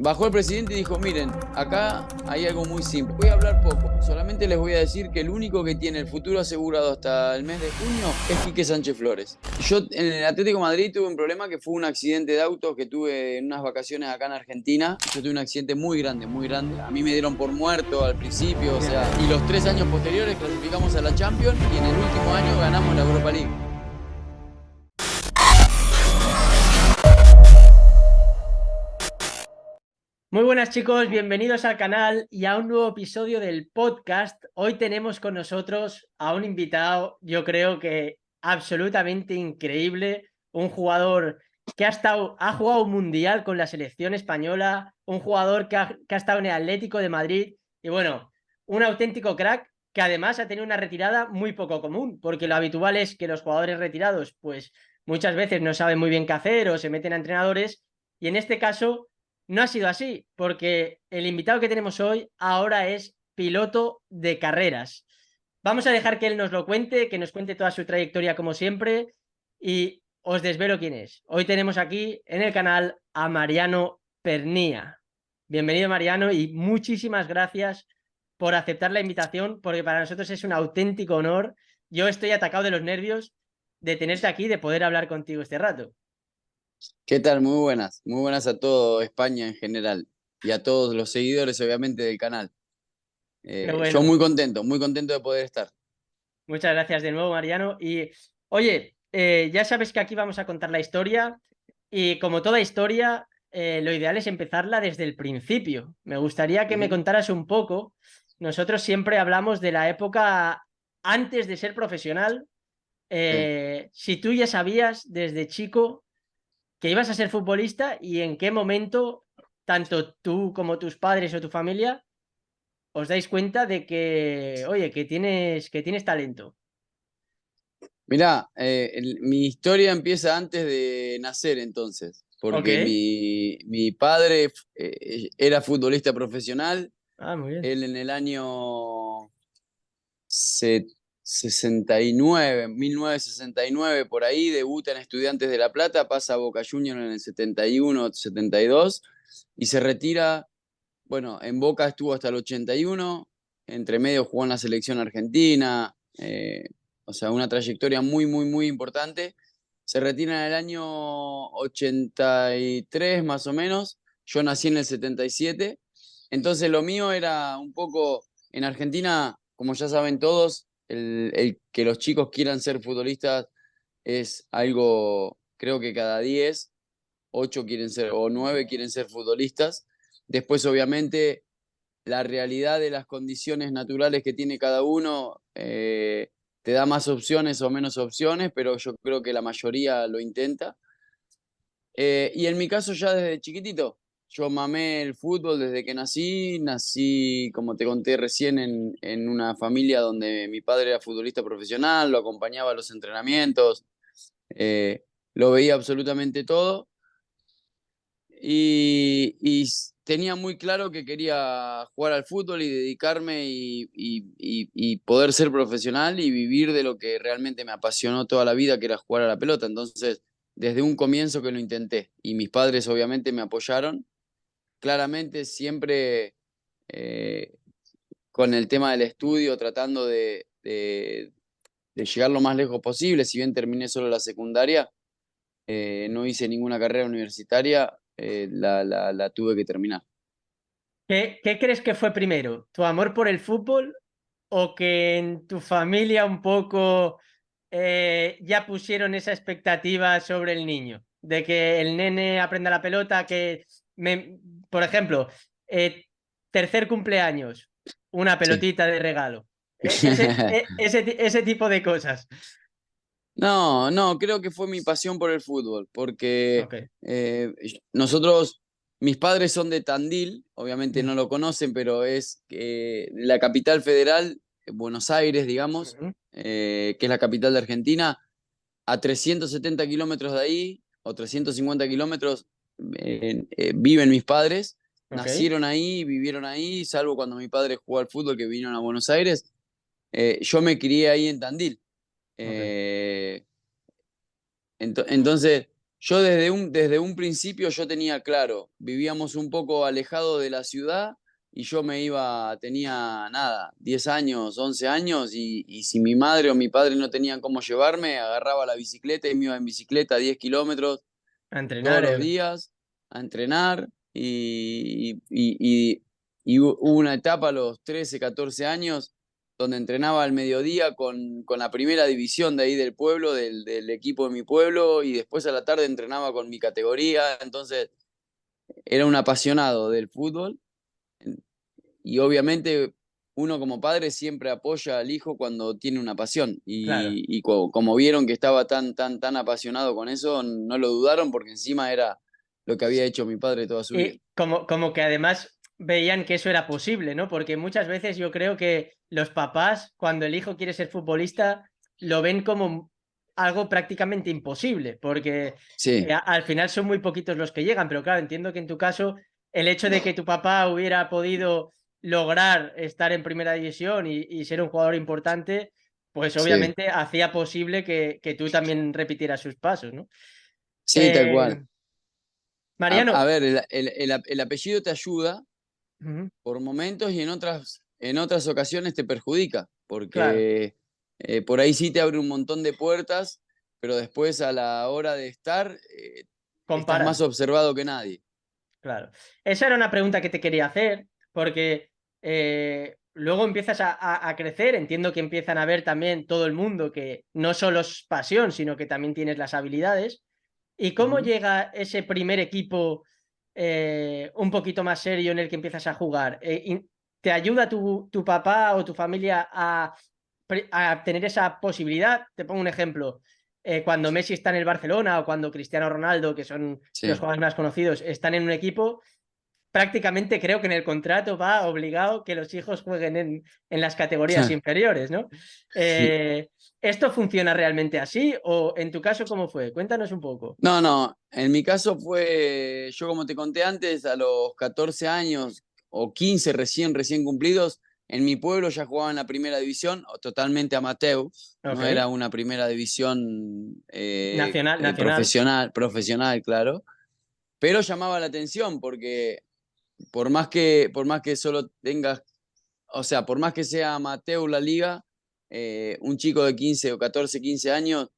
Bajó el presidente y dijo, miren, acá hay algo muy simple. Voy a hablar poco, solamente les voy a decir que el único que tiene el futuro asegurado hasta el mes de junio es Quique Sánchez Flores. Yo en el Atlético de Madrid tuve un problema que fue un accidente de auto que tuve en unas vacaciones acá en Argentina. Yo tuve un accidente muy grande, muy grande. A mí me dieron por muerto al principio, o sea, y los 3 años posteriores clasificamos a la Champions y en el último año ganamos la Europa League. Muy buenas chicos, bienvenidos al canal y a un nuevo episodio del podcast. Hoy tenemos con nosotros a un invitado, yo creo que absolutamente increíble, un jugador que ha jugado un mundial con la selección española, un jugador que ha estado en el Atlético de Madrid y bueno, un auténtico crack que además ha tenido una retirada muy poco común, porque lo habitual es que los jugadores retirados pues muchas veces no saben muy bien qué hacer o se meten a entrenadores y en este caso no ha sido así, porque el invitado que tenemos hoy ahora es piloto de carreras. Vamos a dejar que él nos lo cuente, que nos cuente toda su trayectoria como siempre y os desvelo quién es. Hoy tenemos aquí en el canal a Mariano Pernía. Bienvenido Mariano y muchísimas gracias por aceptar la invitación, porque para nosotros es un auténtico honor. Yo estoy atacado de los nervios de tenerte aquí, de poder hablar contigo este rato. ¿Qué tal? Muy buenas a todo España en general y a todos los seguidores obviamente del canal. Qué Yo bueno. muy contento de poder estar. Muchas gracias de nuevo, Mariano. Y oye, ya sabes que aquí vamos a contar la historia y como toda historia, lo ideal es empezarla desde el principio. Me gustaría que me Ujú. contaras un poco. Nosotros siempre hablamos de la época antes de ser profesional. Sí. Si tú ya sabías desde chico que ibas a ser futbolista y en qué momento, tanto tú como tus padres o tu familia, os dais cuenta de que, oye, que tienes talento. Mirá, mi historia empieza antes de nacer entonces, Ok. porque mi padre era futbolista profesional. Ah, muy bien. Él en el año se- 69, 1969 por ahí, debuta en Estudiantes de La Plata, pasa a Boca Juniors en el 71, 72 y se retira. Bueno, en Boca estuvo hasta el 81, entre medio jugó en la selección argentina, o sea, una trayectoria muy importante. Se retira en el año 83 más o menos, yo nací en el 77, entonces lo mío era un poco, en Argentina, como ya saben todos, el que los chicos quieran ser futbolistas es algo, creo que cada 10 8 quieren ser, o 9 quieren ser futbolistas. Después, obviamente, la realidad de las condiciones naturales que tiene cada uno te da más opciones o menos opciones, pero yo creo que la mayoría lo intenta. Y en mi caso ya desde chiquitito, yo mamé el fútbol desde que nací, como te conté recién, en una familia donde mi padre era futbolista profesional, lo acompañaba a los entrenamientos, eh, lo veía absolutamente todo y tenía muy claro que quería jugar al fútbol y dedicarme y poder ser profesional y vivir de lo que realmente me apasionó toda la vida, que era jugar a la pelota. Entonces, desde un comienzo que lo intenté y mis padres obviamente me apoyaron, claramente siempre eh, con el tema del estudio, tratando de llegar lo más lejos posible, si bien terminé solo la secundaria no hice ninguna carrera universitaria, la tuve que terminar. ¿Qué crees que fue primero? ¿Tu amor por el fútbol o que en tu familia un poco ya pusieron esa expectativa sobre el niño? De que el nene aprenda la pelota, por ejemplo, eh, tercer cumpleaños, una Sí. pelotita de regalo. Ese tipo de cosas. No, no, creo que fue mi pasión por el fútbol, porque Ok. eh, nosotros, mis padres son de Tandil, obviamente Mm. no lo conocen, pero es la capital federal, Buenos Aires, digamos, Ujú. que es la capital de Argentina, a 370 kilómetros de ahí, o 350 kilómetros, viven mis padres, Ok. nacieron ahí, vivieron ahí, salvo cuando mi padre jugó al fútbol que vinieron a Buenos Aires. Yo me crié ahí en Tandil. Ok. Entonces, Yo desde un principio yo tenía claro, vivíamos un poco alejado de la ciudad y yo tenía nada, 10 años, 11 años y si mi madre o mi padre no tenían cómo llevarme, agarraba la bicicleta y me iba en bicicleta 10 kilómetros A todos entrenar. los días a entrenar y hubo una etapa a los 13, 14 años donde entrenaba al mediodía con la primera división de ahí del pueblo, del equipo de mi pueblo, y después a la tarde entrenaba con mi categoría, entonces era un apasionado del fútbol y obviamente uno como padre siempre apoya al hijo cuando tiene una pasión Claro. como vieron que estaba tan apasionado con eso, no lo dudaron porque encima era lo que había hecho mi padre toda su vida. Y como que además veían que eso era posible, ¿no? Porque muchas veces yo creo que los papás, cuando el hijo quiere ser futbolista, lo ven como algo prácticamente imposible, porque Sí, al final son muy poquitos los que llegan, pero claro, entiendo que en tu caso el hecho de que tu papá hubiera podido lograr estar en primera división y ser un jugador importante, pues sí, obviamente hacía posible que tú también repitieras sus pasos, ¿no? sí, tal Eh, cual. A Mariano, ver, el apellido te ayuda ujú, por momentos y en otras ocasiones te perjudica, claro, porque por ahí sí te abre un montón de puertas, pero después a la hora de estar, estás más comparan. observado que nadie. Claro. Esa era una pregunta que te quería hacer, porque luego empiezas a crecer, entiendo que empiezan a ver también todo el mundo que no solo es pasión, sino que también tienes las habilidades. ¿Y cómo Ujú. llega ese primer equipo un poquito más serio en el que empiezas a jugar? ¿Te ayuda tu papá o tu familia a tener esa posibilidad? Te pongo un ejemplo. Cuando Messi está en el Barcelona o cuando Cristiano Ronaldo, que son los Sí. jugadores más conocidos, están en un equipo, prácticamente creo que en el contrato va obligado que los hijos jueguen en las categorías inferiores, ¿no? Sí. Eh, ¿Esto funciona realmente así o en tu caso cómo fue? Cuéntanos un poco. No, no, en mi caso fue, yo como te conté antes, a los 14 años o 15 recién cumplidos, en mi pueblo ya jugaba en la primera división, o totalmente amateur, no era Ok. una primera división Nacional, nacional. profesional, claro, pero llamaba la atención porque por más que solo tengas, o sea, por más que sea amateur la liga, un chico de 15 o 14, 15 años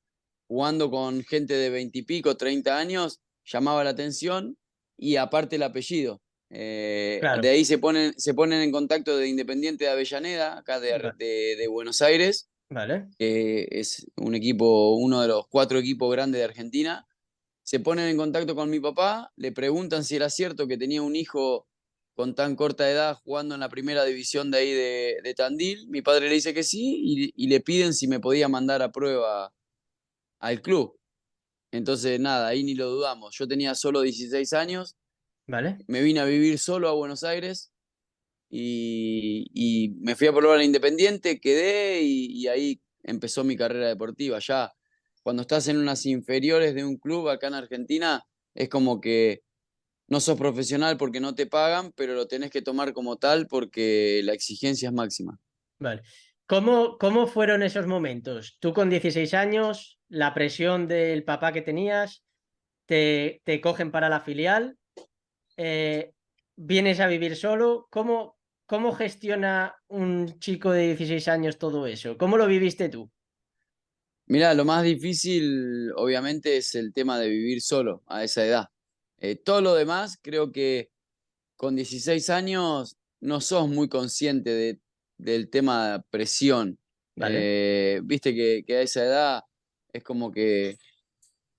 jugando con gente de 20 y pico, 30 años, llamaba la atención y aparte el apellido. De Claro. ahí se ponen en contacto de Independiente de Avellaneda, acá de Buenos Aires, Vale. que es un equipo, uno de los 4 equipos grandes de Argentina. Se ponen en contacto con mi papá, le preguntan si era cierto que tenía un hijo con tan corta edad jugando en la primera división de ahí de Tandil. Mi padre le dice que sí y le piden si me podía mandar a prueba al club. Entonces, nada, ahí ni lo dudamos. Yo tenía solo 16 años, Vale. me vine a vivir solo a Buenos Aires y me fui a probar a Independiente, quedé y ahí empezó mi carrera deportiva. Ya cuando estás en unas inferiores de un club acá en Argentina, es como que no sos profesional porque no te pagan, pero lo tenés que tomar como tal porque la exigencia es máxima. Vale. ¿Cómo fueron esos momentos? Tú con 16 años, la presión del papá que tenías, te cogen para la filial, eh, vienes a vivir solo. ¿Cómo gestiona un chico de 16 años todo eso? ¿Cómo lo viviste tú? Mira, lo más difícil obviamente es el tema de vivir solo a esa edad. Todo lo demás creo que con 16 años no sos muy consciente del tema de presión. Vale. Viste que a esa edad es como que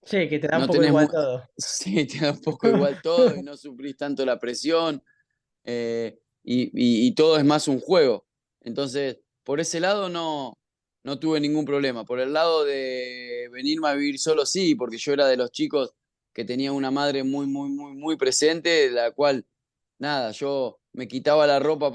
Sí, que te da un no poco tenés igual muy... todo. Sí, te da un poco igual todo y no sufrís tanto la presión y todo es más un juego. Entonces, por ese lado no tuve ningún problema. Por el lado de venirme a vivir solo, sí, porque yo era de los chicos que tenía una madre muy, muy, muy, muy presente, la cual, nada, yo me quitaba la ropa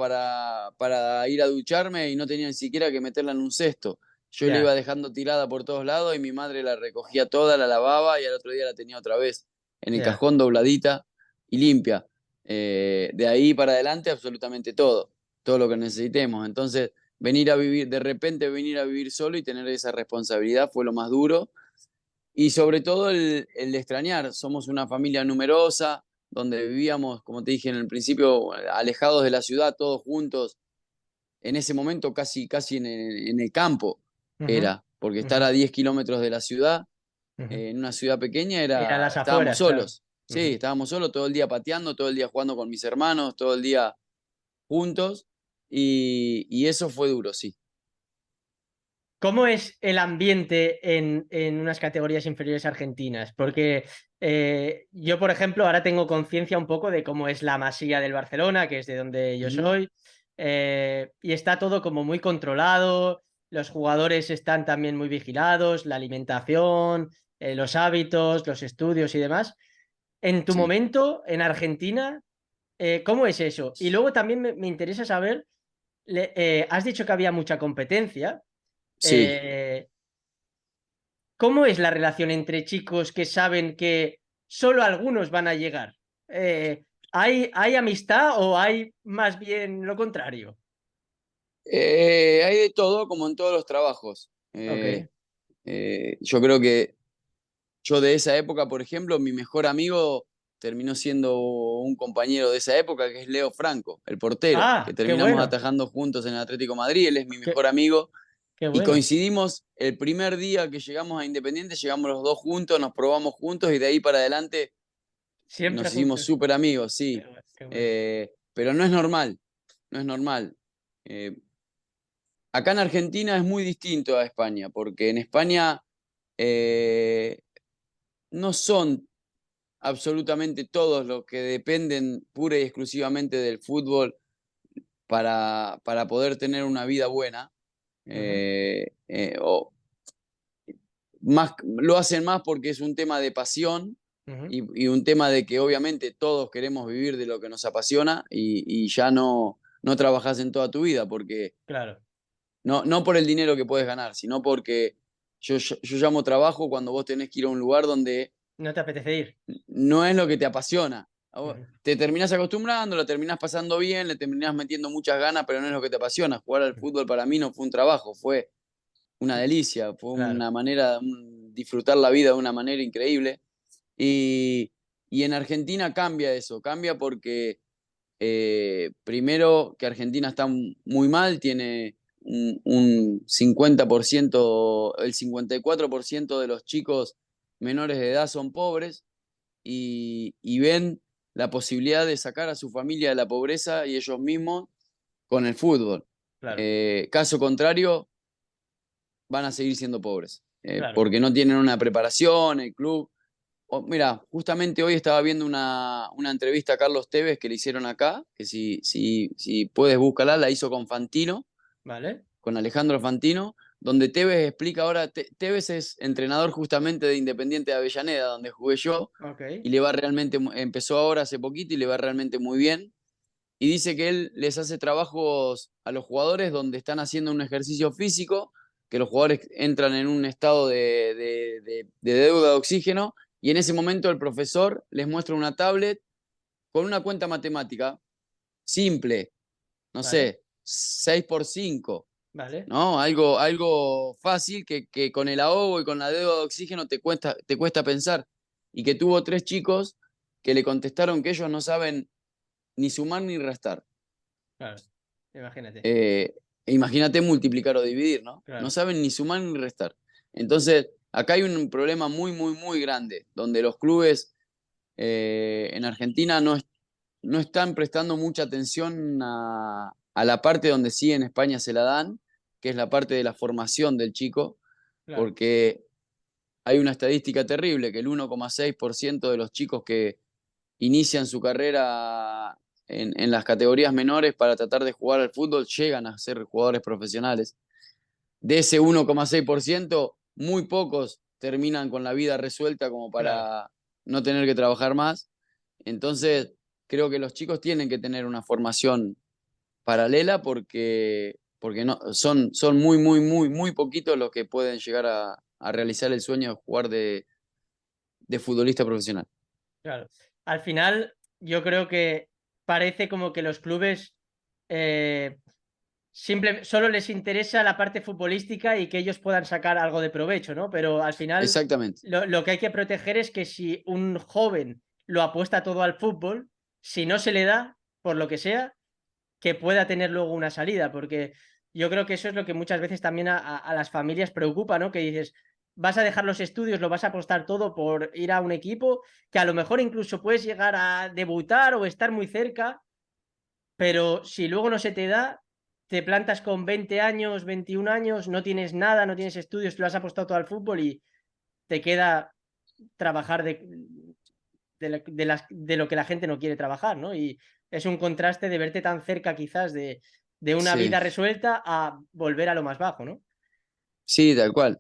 para ir a ducharme y no tenía ni siquiera que meterla en un cesto. Yo la iba Ya, dejando tirada por todos lados y mi madre la recogía toda, la lavaba y al otro día la tenía otra vez en el ya. cajón dobladita y limpia. De ahí para adelante absolutamente todo lo que necesitemos. Entonces, de repente venir a vivir solo y tener esa responsabilidad fue lo más duro. y sobre todo el de extrañar. Somos una familia numerosa, donde vivíamos, como te dije en el principio, alejados de la ciudad, todos juntos. En ese momento casi en el campo Ujú, era, porque estar ujú, a 10 kilómetros de la ciudad, ujú. en una ciudad pequeña, Ir a las estábamos afueras, claro. solos. Sí, Ujú. estábamos solos todo el día pateando, todo el día jugando con mis hermanos, todo el día juntos, y eso fue duro, sí. ¿Cómo es el ambiente en unas categorías inferiores argentinas? Porque yo, por ejemplo, ahora tengo conciencia un poco de cómo es la Masía del Barcelona, que es de donde yo Ujú. soy, y está todo como muy controlado, los jugadores están también muy vigilados, la alimentación, los hábitos, los estudios y demás. En tu Sí, momento, en Argentina, ¿cómo es eso? Y luego también me interesa saber, has dicho que había mucha competencia. sí. eh, ¿Cómo es la relación entre chicos que saben que solo algunos van a llegar? ¿Hay amistad o hay más bien lo contrario? Hay de todo, como en todos los trabajos. Ok. Yo creo que yo de esa época, por ejemplo, mi mejor amigo terminó siendo un compañero de esa época, que es Leo Franco, el portero, que Ah, qué terminamos bueno. atajando juntos en el Atlético de Madrid. Él es mi Qué, mejor amigo. qué Y bueno. coincidimos el primer día que llegamos a Independiente, llegamos los dos juntos, nos probamos juntos y de ahí para adelante Siempre nos hicimos juntos. súper amigos, sí. Qué bueno. Pero no es normal, no es normal. Eh, Acá en Argentina es muy distinto a España, porque en España eh, no son absolutamente todos los que dependen pura y exclusivamente del fútbol para poder tener una vida buena. Ujú, O más, lo hacen más porque es un tema de pasión ujú. y un tema de que obviamente todos queremos vivir de lo que nos apasiona y ya no trabajas en toda tu vida, porque Claro. no por el dinero que puedes ganar, sino porque yo llamo trabajo cuando vos tenés que ir a un lugar donde ¿No te apetece ir? no es lo que te apasiona. Ujú, Te terminás acostumbrando, lo terminás pasando bien, le terminás metiendo muchas ganas, pero no es lo que te apasiona. Jugar al ujú. fútbol para mí no fue un trabajo, fue una delicia, fue Claro, una manera, disfrutar la vida de una manera increíble. Y, y en Argentina cambia eso, cambia porque primero que Argentina está muy mal, tiene un 50%, el 54% de los chicos menores de edad son pobres y ven la posibilidad de sacar a su familia de la pobreza y ellos mismos con el fútbol. claro, Caso contrario, van a seguir siendo pobres, claro. porque no tienen una preparación, el club. Mira, justamente hoy estaba viendo una entrevista a Carlos Tevez que le hicieron acá, que si puedes búscala, la hizo con Fantino, ¿Vale? con Alejandro Fantino, donde Tevez explica ahora, Tevez es entrenador justamente de Independiente de Avellaneda, donde jugué yo, Ok. y le va realmente, empezó ahora hace poquito y le va realmente muy bien. Y dice que él les hace trabajos a los jugadores donde están haciendo un ejercicio físico, que los jugadores entran en un estado de deuda de oxígeno, y en ese momento el profesor les muestra una tablet con una cuenta matemática simple, no ¿Vale? sé, 6 por 5, ¿Vale? ¿no? Algo fácil que con el ahogo y con la deuda de oxígeno te cuesta pensar. Y que tuvo tres chicos que le contestaron que ellos no saben ni sumar ni restar. Claro. Imagínate. Eh, Imagínate multiplicar o dividir, ¿no? No Claro, saben ni sumar ni restar. Entonces, acá hay un problema muy grande, donde los clubes en Argentina no están prestando mucha atención a la parte donde sí en España se la dan, que es la parte de la formación del chico, claro, porque hay una estadística terrible, que el 1,6% de los chicos que inician su carrera en las categorías menores para tratar de jugar al fútbol llegan a ser jugadores profesionales. De ese 1,6%, muy pocos terminan con la vida resuelta como claro, para no tener que trabajar más. Entonces, creo que los chicos tienen que tener una formación paralela porque no, son muy poquitos los que pueden llegar a realizar el sueño de jugar de futbolista profesional. claro. Al final, yo creo que parece como que los clubes eh, solo les interesa la parte futbolística y que ellos puedan sacar algo de provecho, ¿no? Pero al final Exactamente. lo que hay que proteger es que si un joven lo apuesta todo al fútbol, si no se le da, por lo que sea, que pueda tener luego una salida, porque yo creo que eso es lo que muchas veces también a las familias preocupa, ¿no? Que dices, vas a dejar los estudios, lo vas a apostar todo por ir a un equipo, que a lo mejor incluso puedes llegar a debutar o estar muy cerca, pero si luego no se te da, te plantas con 20 años, 21 años, no tienes nada, no tienes estudios, lo has apostado todo al fútbol y te queda trabajar de lo que la gente no quiere trabajar, ¿no? Y es un contraste de verte tan cerca quizás de una Sí, vida resuelta a volver a lo más bajo, ¿no? sí, tal cual.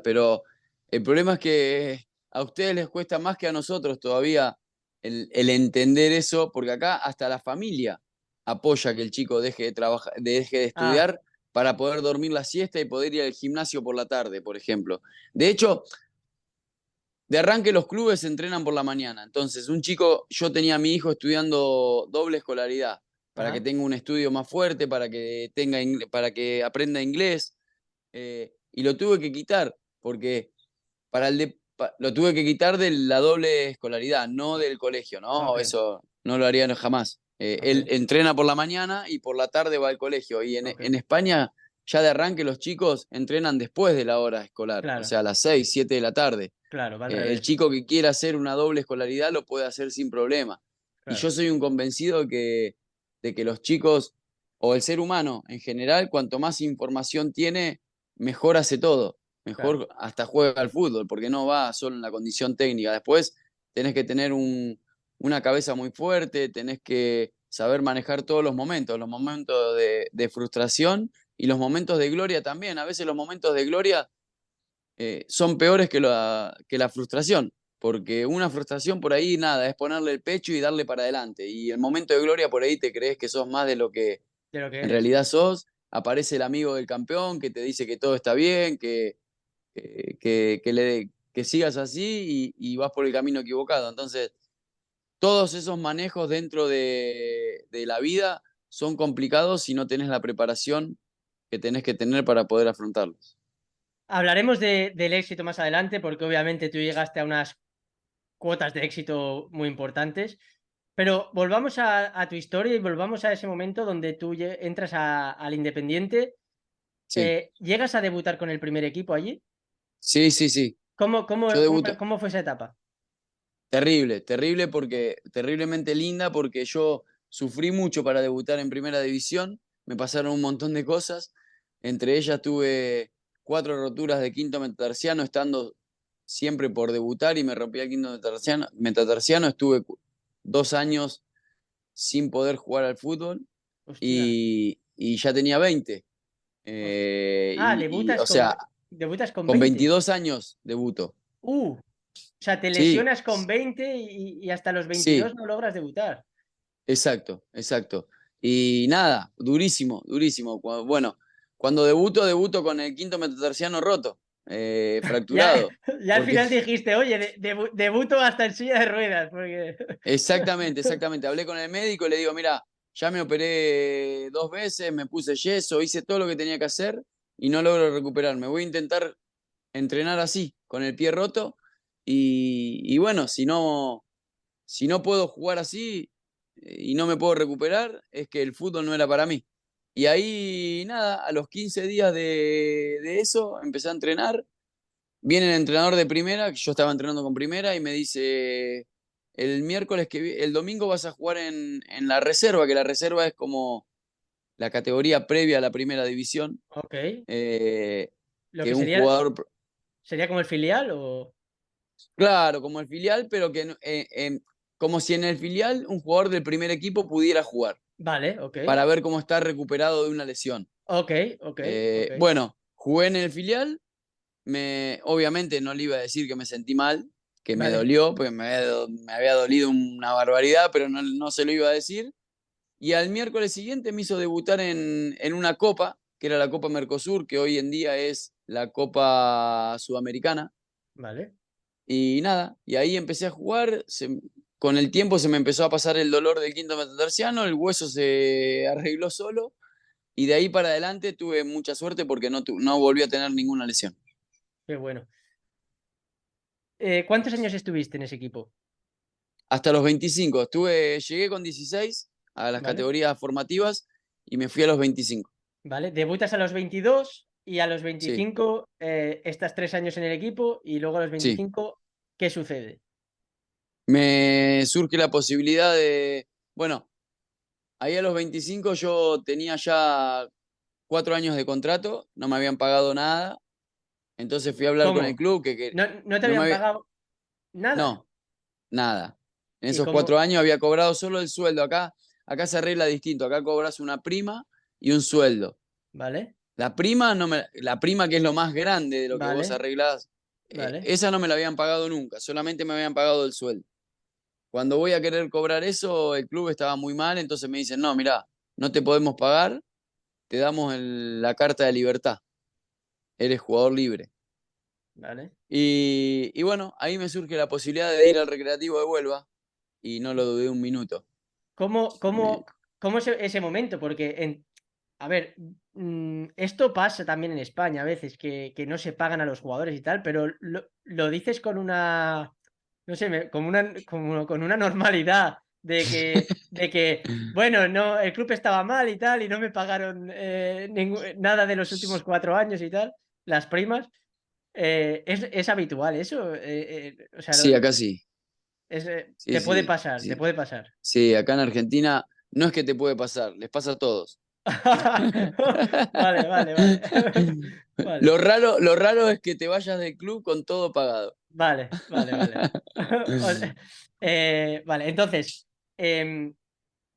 Pero el problema es que a ustedes les cuesta más que a nosotros todavía el entender eso, porque acá hasta la familia apoya que el chico deje de trabajar, deje de Ah, estudiar para poder dormir la siesta y poder ir al gimnasio por la tarde, por ejemplo. De hecho, de arranque los clubes entrenan por la mañana. Entonces, un chico, yo tenía a mi hijo estudiando doble escolaridad para que ah, tenga un estudio más fuerte, para que aprenda inglés, y lo tuve que quitar porque lo tuve que quitar de la doble escolaridad, no del colegio, no, ok, eso no lo haría jamás. Él ok, entrena por la mañana y por la tarde va al colegio. Y ok, en España, ya de arranque, los chicos entrenan después de la hora escolar, o claro, sea, a las 6 7 de la tarde. claro, va al El revés, chico que quiera hacer una doble escolaridad lo puede hacer sin problema. Y claro, yo soy un convencido de que los chicos, o el ser humano en general, cuanto más información tiene, mejor hace todo. claro, Mejor hasta juega al fútbol, porque no va solo en la condición técnica. Después tenés que tener una cabeza muy fuerte, tenés que saber manejar todos los momentos de frustración y los momentos de gloria también. A veces los momentos de gloria son peores que la frustración, porque una frustración por ahí nada, es ponerle el pecho y darle para adelante. Y el momento de gloria por ahí te crees que sos más de lo que de lo que en eres. realidad sos. Aparece el amigo del campeón que te dice que todo está bien, que sigas así y vas por el camino equivocado. Entonces, todos esos manejos dentro de la vida son complicados si no tenés la preparación que tenés que tener para poder afrontarlos. Hablaremos del éxito más adelante, porque obviamente tú llegaste a unas cuotas de éxito muy importantes. Pero volvamos a tu historia y volvamos a ese momento donde tú entras al Independiente. Sí, ¿Llegas a debutar con el primer equipo allí? sí, sí, sí. ¿Cómo, Yo cómo, cómo, debuto. cómo fue esa etapa? Terrible, terrible porque, terriblemente linda porque yo sufrí mucho para debutar en primera división, me pasaron un montón de cosas, entre ellas tuve 4 roturas de quinto metatarsiano estando siempre por debutar y me rompí el quinto metatarsiano, estuve 2 años sin poder jugar al fútbol Hostia. y ya tenía 20. Host- Ah, O sea, debutas con con 20. 22 años debuto. O sea, te Sí, lesionas con 20 y hasta los 22 sí. no logras debutar. Exacto, exacto. Y nada, durísimo, durísimo. Bueno, cuando debuto con el quinto metatarsiano roto, Ya, fracturado. ya al Porque final dijiste, oye, debuto hasta en silla de ruedas. Porque... exactamente, exactamente. Hablé con el médico y le digo, mira, ya me operé 2 veces, me puse yeso, hice todo lo que tenía que hacer y no logro recuperarme. Voy a intentar entrenar así, con el pie roto. Y bueno, si no puedo jugar así y no me puedo recuperar, es que el fútbol no era para mí. Y ahí, nada, a los 15 días de eso, empecé a entrenar. Viene el entrenador de primera, que yo estaba entrenando con primera, y me dice, el domingo vas a jugar en la reserva, que la reserva es como la categoría previa a la primera división, Ok. eh, Lo que que un sería, jugador, sería como el filial o... claro, como el filial, pero como si en el filial un jugador del primer equipo pudiera jugar, Vale, ok. para ver cómo está recuperado de una lesión. Ok, ok, ok. Bueno, jugué en el filial, obviamente no le iba a decir que me sentí mal, que me Vale, dolió, porque me había dolido una barbaridad, pero no se lo iba a decir. Y al miércoles siguiente me hizo debutar en una copa, que era la Copa Mercosur, que hoy en día es la Copa Sudamericana. vale. Y nada, y ahí empecé a jugar. Con el tiempo se me empezó a pasar el dolor del quinto metatarsiano, el hueso se arregló solo y de ahí para adelante tuve mucha suerte porque no volví a tener ninguna lesión. Qué bueno. ¿Cuántos años estuviste en ese equipo? Hasta los 25. Llegué con 16 a las ¿Vale? categorías formativas y me fui a los 25. ¿Vale? Debutas a los 22 y a los Sí, 25 estás 3 años en el equipo y luego a los sí. 25, ¿qué sucede? Me surge la posibilidad de, bueno, ahí a los 25 yo tenía ya 4 años de contrato, no me habían pagado nada, entonces fui a hablar con el ¿Cómo? club que ¿No te no me habían había, pagado nada? no, nada. En ¿Y esos cómo? 4 años había cobrado solo el sueldo. Acá se arregla distinto, acá cobras una prima y un sueldo. ¿Vale? La prima que es lo más grande de lo que vos ¿Vale? arreglás, ¿Vale? esa no me la habían pagado nunca, solamente me habían pagado el sueldo. Cuando voy a querer cobrar eso, el club estaba muy mal, entonces me dicen, no, mirá, no te podemos pagar, te damos la carta de libertad, eres jugador libre. ¿Vale? Y bueno, ahí me surge la posibilidad de ir al Recreativo de Huelva y no lo dudé un minuto. ¿Cómo, Me- cómo, cómo es ese momento? Porque, a ver, esto pasa también en España a veces, que no se pagan a los jugadores y tal, pero lo dices con una, no sé, como con una normalidad de que, bueno, no, el club estaba mal y tal, y no me pagaron nada de los últimos 4 años y tal, las primas. Es habitual eso, o sea, Sí, acá sí. Sí, te puede sí, pasar, te sí. puede pasar. Sí, acá en Argentina no es que te puede pasar, les pasa a todos. Vale, vale, vale. Vale, Lo raro es que te vayas del club con todo pagado. vale, vale, vale. Vale, entonces, em,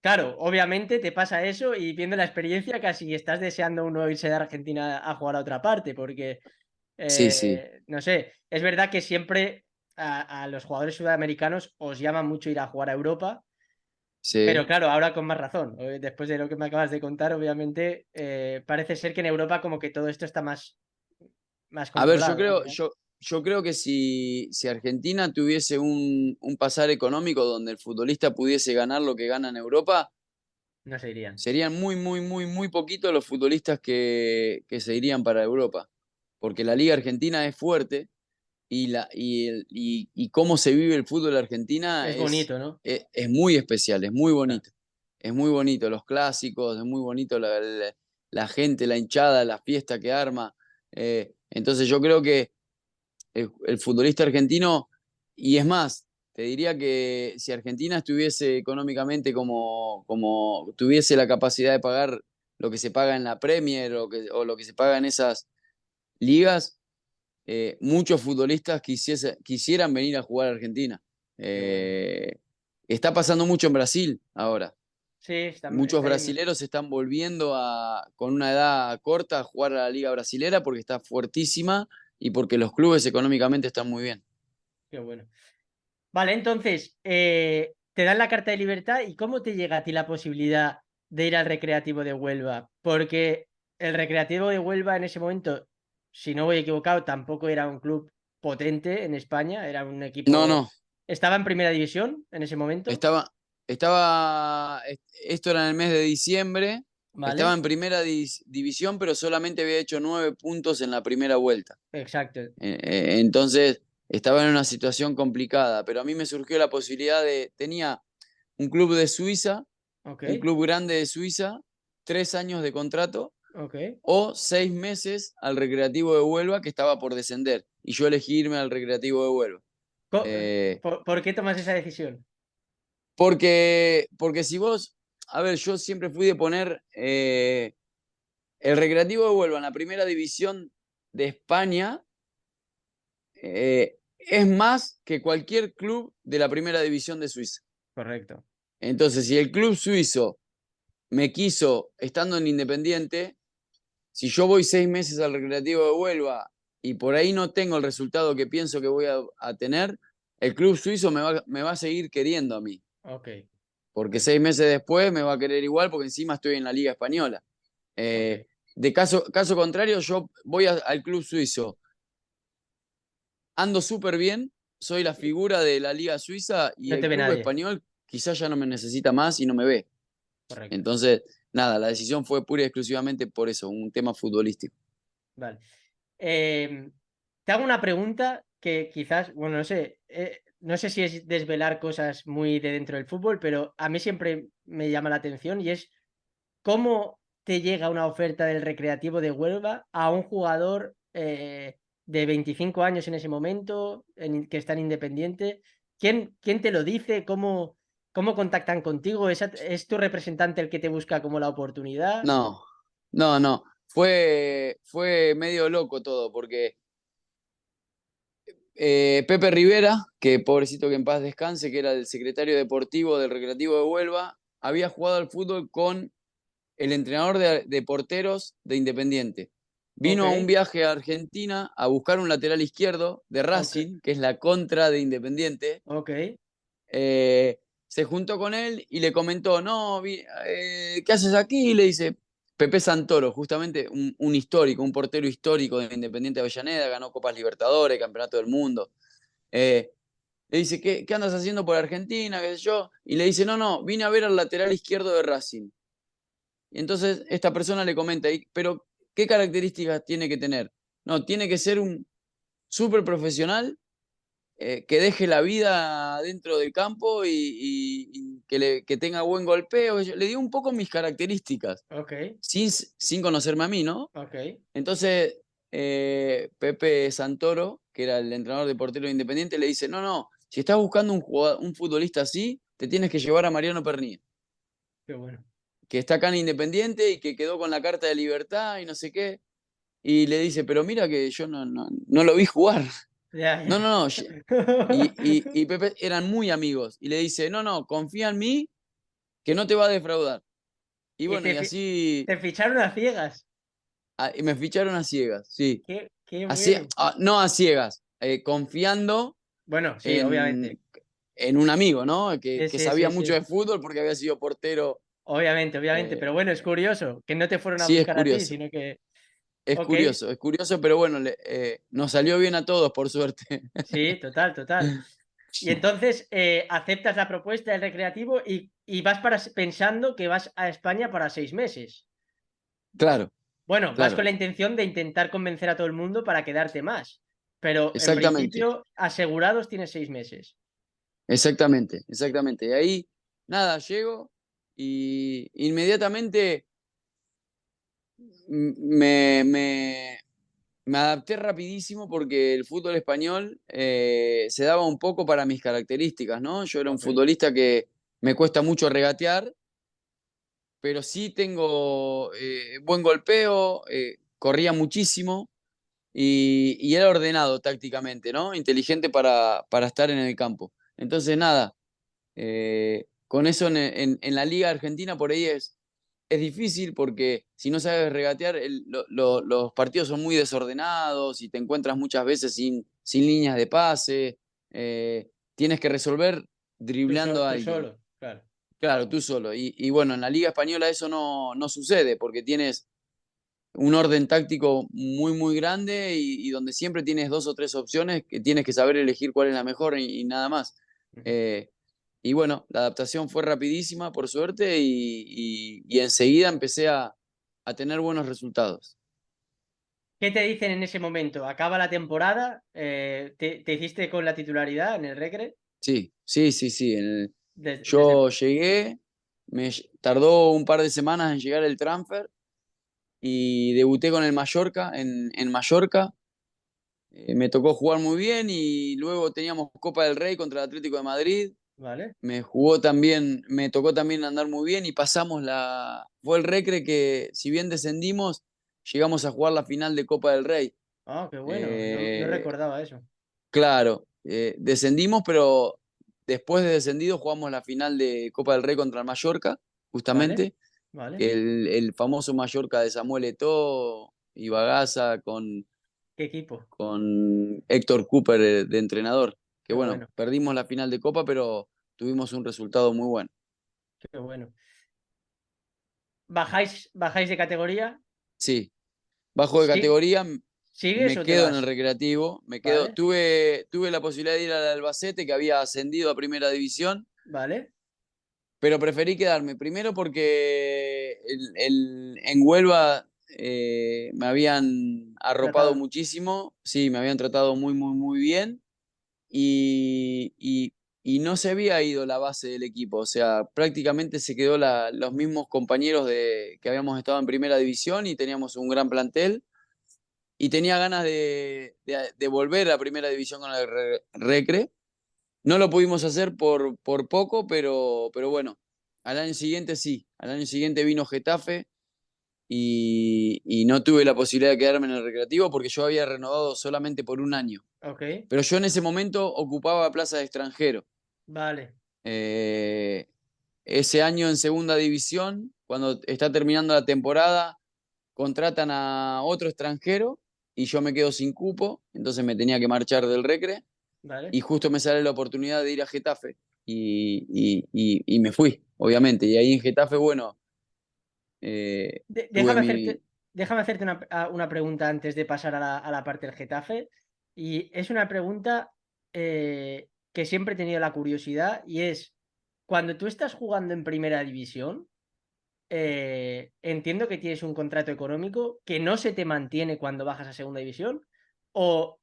claro, obviamente te pasa eso y viendo la experiencia casi estás deseando uno irse de Argentina a jugar a otra parte, porque, Sí, sí, no sé, es verdad que siempre a los jugadores sudamericanos os llama mucho ir a jugar a Europa. Pero sí. claro, ahora con más razón. Después de lo que me acabas de contar, obviamente, parece ser que en Europa como que todo esto está más A ver, yo controlado, ¿no? creo, yo, yo creo que si Argentina tuviese un pasar económico donde el futbolista pudiese ganar lo que gana en Europa, No se irían. serían muy, muy, muy, muy poquitos los futbolistas que se irían para Europa. Porque la Liga Argentina es fuerte y cómo se vive el fútbol argentina Es bonito, ¿no? es muy especial, es muy Claro. bonito. Es muy bonito, los clásicos, es muy bonito la gente, la hinchada, la fiesta que arma. Entonces yo creo que el futbolista argentino, y es más, te diría que si Argentina estuviese económicamente como tuviese la capacidad de pagar lo que se paga en la Premier o lo que se paga en esas ligas, muchos futbolistas quisieran venir a jugar a Argentina. Qué bueno. Eh, Está pasando mucho en Brasil ahora. Sí, Muchos está yendo. brasileros se están volviendo con una edad corta a jugar a la liga brasilera porque está fuertísima y porque los clubes económicamente están muy bien. Qué bueno. Vale, entonces, te dan la carta de libertad y ¿cómo te llega a ti la posibilidad de ir al Recreativo de Huelva? Porque el Recreativo de Huelva en ese momento, si no voy equivocado, tampoco era un club potente en España, era un No, equipo... no, ¿Estaba en primera división en ese momento? estaba, esto era en el mes de diciembre, estaba Vale, en primera división, pero solamente había hecho 9 puntos en la primera vuelta. exacto. Entonces estaba en una situación complicada, pero a mí me surgió la posibilidad tenía un club de Suiza, Ok, un club grande de Suiza, 3 años de contrato ok. o 6 meses al Recreativo de Huelva que estaba por descender. Y yo elegí irme al Recreativo de Huelva. Eh, ¿Por qué tomas esa decisión? porque si vos, a ver, yo siempre fui de poner el Recreativo de Huelva en la primera división de España es más que cualquier club de la primera división de Suiza. Correcto. Entonces, si el club suizo me quiso estando en Independiente, si yo voy 6 meses al Recreativo de Huelva y por ahí no tengo el resultado que pienso que voy a tener, el club suizo me va a seguir queriendo a mí. Ok, Porque 6 meses después me va a querer igual porque encima estoy en la Liga Española. ok. De caso contrario, yo voy al club suizo, ando súper bien, soy la figura de la Liga Suiza y No te el ve club nadie. español quizás ya no me necesita más y no me ve. correcto. Entonces, nada, la decisión fue pura y exclusivamente por eso, un tema futbolístico. Vale. Te hago una pregunta que quizás, bueno, no sé si es desvelar cosas muy de dentro del fútbol, pero a mí siempre me llama la atención y es cómo te llega una oferta del Recreativo de Huelva a un jugador de 25 años en ese momento, que está en Independiente. ¿Quién te lo dice? ¿Cómo contactan contigo? ¿Es tu representante el que te busca como la oportunidad? No, no, no. Fue medio loco todo, porque Pepe Rivera, que pobrecito que en paz descanse, que era el secretario deportivo del Recreativo de Huelva, había jugado al fútbol con el entrenador de porteros de Independiente. Ok, Vino a un viaje a Argentina a buscar un lateral izquierdo de ok, Racing, que es la contra de Independiente. ok, Se juntó con él y le comentó, no, ¿qué haces aquí? Y le dice, Pepe Santoro, justamente un histórico, un portero histórico de Independiente de Avellaneda, ganó Copas Libertadores, Campeonato del Mundo. Eh, Le dice, ¿qué andas haciendo por Argentina? ¿Qué sé yo? Y le dice, no, no, vine a ver al lateral izquierdo de Racing. Y entonces esta persona le comenta, pero ¿qué características tiene que tener? No, tiene que ser un súper profesional, que deje la vida dentro del campo y que tenga buen golpeo. Le di un poco mis características, ok, sin conocerme a mí, ¿no? ok. Entonces, Pepe Santoro, que era el entrenador de portero de Independiente, le dice, no, no, si estás buscando un futbolista así, te tienes que llevar a Mariano Pernía, Qué bueno. que está acá en Independiente y que quedó con la carta de libertad y no sé qué. Y le dice, pero mira que yo no lo vi jugar. Ya, No, ya. no, no. Y Pepe eran muy amigos. Y le dice, no, no, confía en mí, que no te va a defraudar. Y Y bueno, y así te ficharon a ciegas. y me ficharon a ciegas, sí. Qué bueno. No a ciegas, confiando Bueno, sí, obviamente. en un amigo, ¿no? Sí, Que sí, sabía sí, mucho sí. de fútbol porque había sido portero. Obviamente, obviamente. Pero bueno, es eh, curioso que no te fueron a sí, buscar a ti, sino que. Ok, es curioso, pero bueno, nos salió bien a todos, por suerte. sí, total, total. Y entonces aceptas la propuesta del recreativo y vas pensando que vas a España para 6 meses. Claro, Bueno, vas con claro, la intención de intentar convencer a todo el mundo para quedarte más. Pero en exactamente. principio, asegurados tienes 6 meses. Exactamente, exactamente. Y ahí, nada, llego y inmediatamente me adapté rapidísimo porque el fútbol español se daba un poco para mis características, ¿no? Yo era un Ok, futbolista que me cuesta mucho regatear, pero sí tengo buen golpeo, corría muchísimo y era ordenado tácticamente, ¿no? Inteligente para estar en el campo. Entonces, nada. Con eso en la Liga Argentina por ahí es difícil porque si no sabes regatear, los partidos son muy desordenados y te encuentras muchas veces sin líneas de pase. Tienes que resolver driblando a tú alguien. solo, claro. Claro, tú solo. Y bueno, en la Liga Española eso no sucede porque tienes un orden táctico muy, muy grande y donde siempre tienes dos o tres opciones que tienes que saber elegir cuál es la mejor y nada más. Ujú. Eh, y bueno, la adaptación fue rapidísima, por suerte, y enseguida empecé a tener buenos resultados. ¿Qué te dicen en ese momento? ¿Acaba la temporada? ¿Te hiciste con la titularidad en el Recre? Sí, sí, sí, sí. Desde. Yo llegué, tardó un par de semanas en llegar el transfer y debuté con el Mallorca en Mallorca. Me tocó jugar muy bien y luego teníamos Copa del Rey contra el Atlético de Madrid. ¿Vale? Me tocó también andar muy bien y fue el Recre que, si bien descendimos, llegamos a jugar la final de Copa del Rey. Ah, qué bueno. No Eh, recordaba eso. claro, descendimos, pero después de descendido jugamos la final de Copa del Rey contra el Mallorca, ¿Vale? justamente. ¿Vale? El famoso Mallorca de Samuel Eto'o y Bagaza ¿Qué equipo? con Héctor Cooper de entrenador. Que Qué bueno, bueno, perdimos la final de Copa, pero tuvimos un resultado muy bueno. qué bueno. ¿Bajáis de categoría? Sí, bajo de ¿Sí? categoría, ¿Sigues me o te quedo en el vas? recreativo, ¿Vale? tuve la posibilidad de ir al Albacete, que había ascendido a primera división, ¿Vale? pero preferí quedarme. Primero porque en Huelva me habían arropado Tratado. muchísimo, sí, me habían tratado muy, muy, muy bien y no se había ido la base del equipo, o sea, prácticamente se quedó los mismos compañeros que habíamos estado en primera división y teníamos un gran plantel y tenía ganas de volver a primera división con el Recre. No lo pudimos hacer por poco, pero bueno, al año siguiente sí, al año siguiente vino Getafe y no tuve la posibilidad de quedarme en el Recreativo porque yo había renovado solamente por un año. Ok, Pero yo en ese momento ocupaba plaza de extranjero. vale, Eh, Ese año en segunda división, cuando está terminando la temporada, contratan a otro extranjero y yo me quedo sin cupo, entonces me tenía que marchar del Recre vale. y justo me sale la oportunidad de ir a Getafe y me fui, obviamente. Y ahí en Getafe, bueno, De- tuve déjame mi... hacerte, déjame hacerte una pregunta antes de pasar a la parte del Getafe. Y es una pregunta que siempre he tenido la curiosidad y es, cuando tú estás jugando en primera división, entiendo que tienes un contrato económico que no se te mantiene cuando bajas a segunda división. O,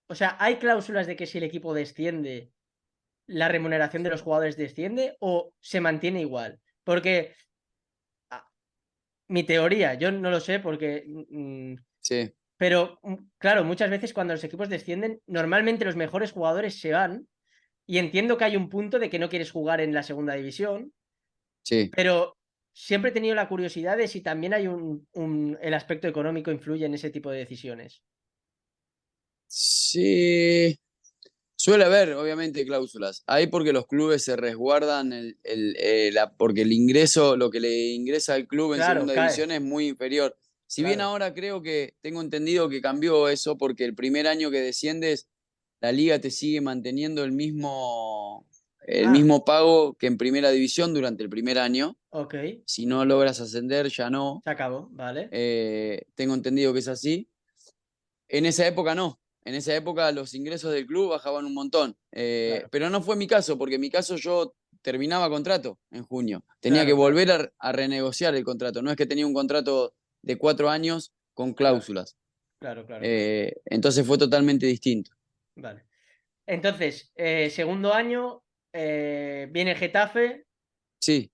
o sea, ¿hay cláusulas de que si el equipo desciende, la remuneración de los jugadores desciende o se mantiene igual? Porque mi teoría, yo no lo sé porque Sí, pero, claro, muchas veces cuando los equipos descienden, normalmente los mejores jugadores se van. Y entiendo que hay un punto de que no quieres jugar en la segunda división, sí. pero siempre he tenido la curiosidad de si también hay el aspecto económico influye en ese tipo de decisiones. Sí, suele haber, obviamente, cláusulas. Ahí porque los clubes se resguardan porque el ingreso, lo que le ingresa al club en Claro, segunda cae, división es muy inferior. Si bien claro. ahora creo que tengo entendido que cambió eso porque el primer año que desciendes, la liga te sigue manteniendo el Ah, mismo pago que en primera división durante el primer año. ok, Si no logras ascender, ya no. se acabó, vale. Tengo entendido que es así. En esa época no. En esa época los ingresos del club bajaban un montón. Claro, Pero no fue mi caso, porque en mi caso yo terminaba contrato en junio. Tenía que claro, claro, volver a renegociar el contrato. No es que tenía un contrato de 4 años con claro, cláusulas. claro, claro, claro. Entonces fue totalmente distinto. Vale. Entonces, segundo año, viene Getafe Sí.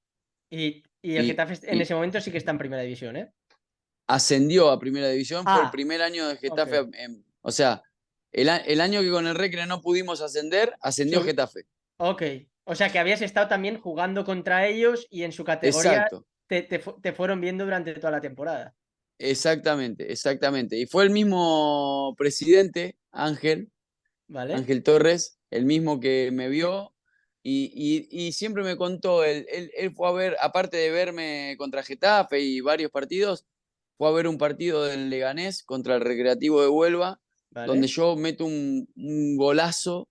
y el Y, Getafe en y ese momento sí que está en primera división, ¿eh? ascendió a primera división. Fue el Ah, primer año de ok. Getafe. O sea, el año que con el Recre no pudimos ascender, ascendió Sub- Getafe. Ok. O sea que habías estado también jugando contra ellos y en su categoría Exacto. te fueron viendo durante toda la temporada. Exactamente, exactamente. Y fue el mismo presidente, ¿Vale? Ángel Torres, el mismo que me Que- vio y siempre me contó, él fue a ver, aparte de verme contra Getafe y varios partidos, fue a ver un partido del Leganés contra el Recreativo de Huelva, donde ¿Vale? yo meto un golazo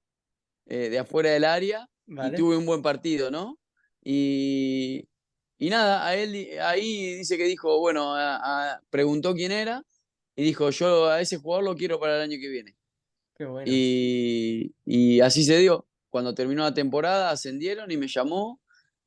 de afuera del área y ¿Vale? tuve un buen partido, ¿no? Y, y nada, a él ahí dice que dijo, bueno, preguntó quién era y dijo, yo a ese jugador lo quiero para el año que viene. Qué bueno. Y así se dio. Cuando terminó la temporada ascendieron y me llamó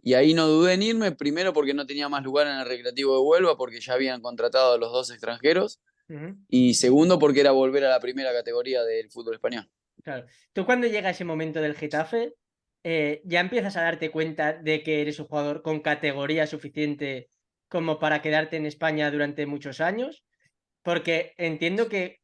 y ahí no dudé en irme, primero porque no tenía más lugar en el Recreativo de Huelva porque ya habían contratado a los dos extranjeros Ujú. y segundo porque era volver a la primera categoría del fútbol español. Claro. Tú cuando llega ese momento del Getafe, ya empiezas a darte cuenta de que eres un jugador con categoría suficiente como para quedarte en España durante muchos años, porque entiendo que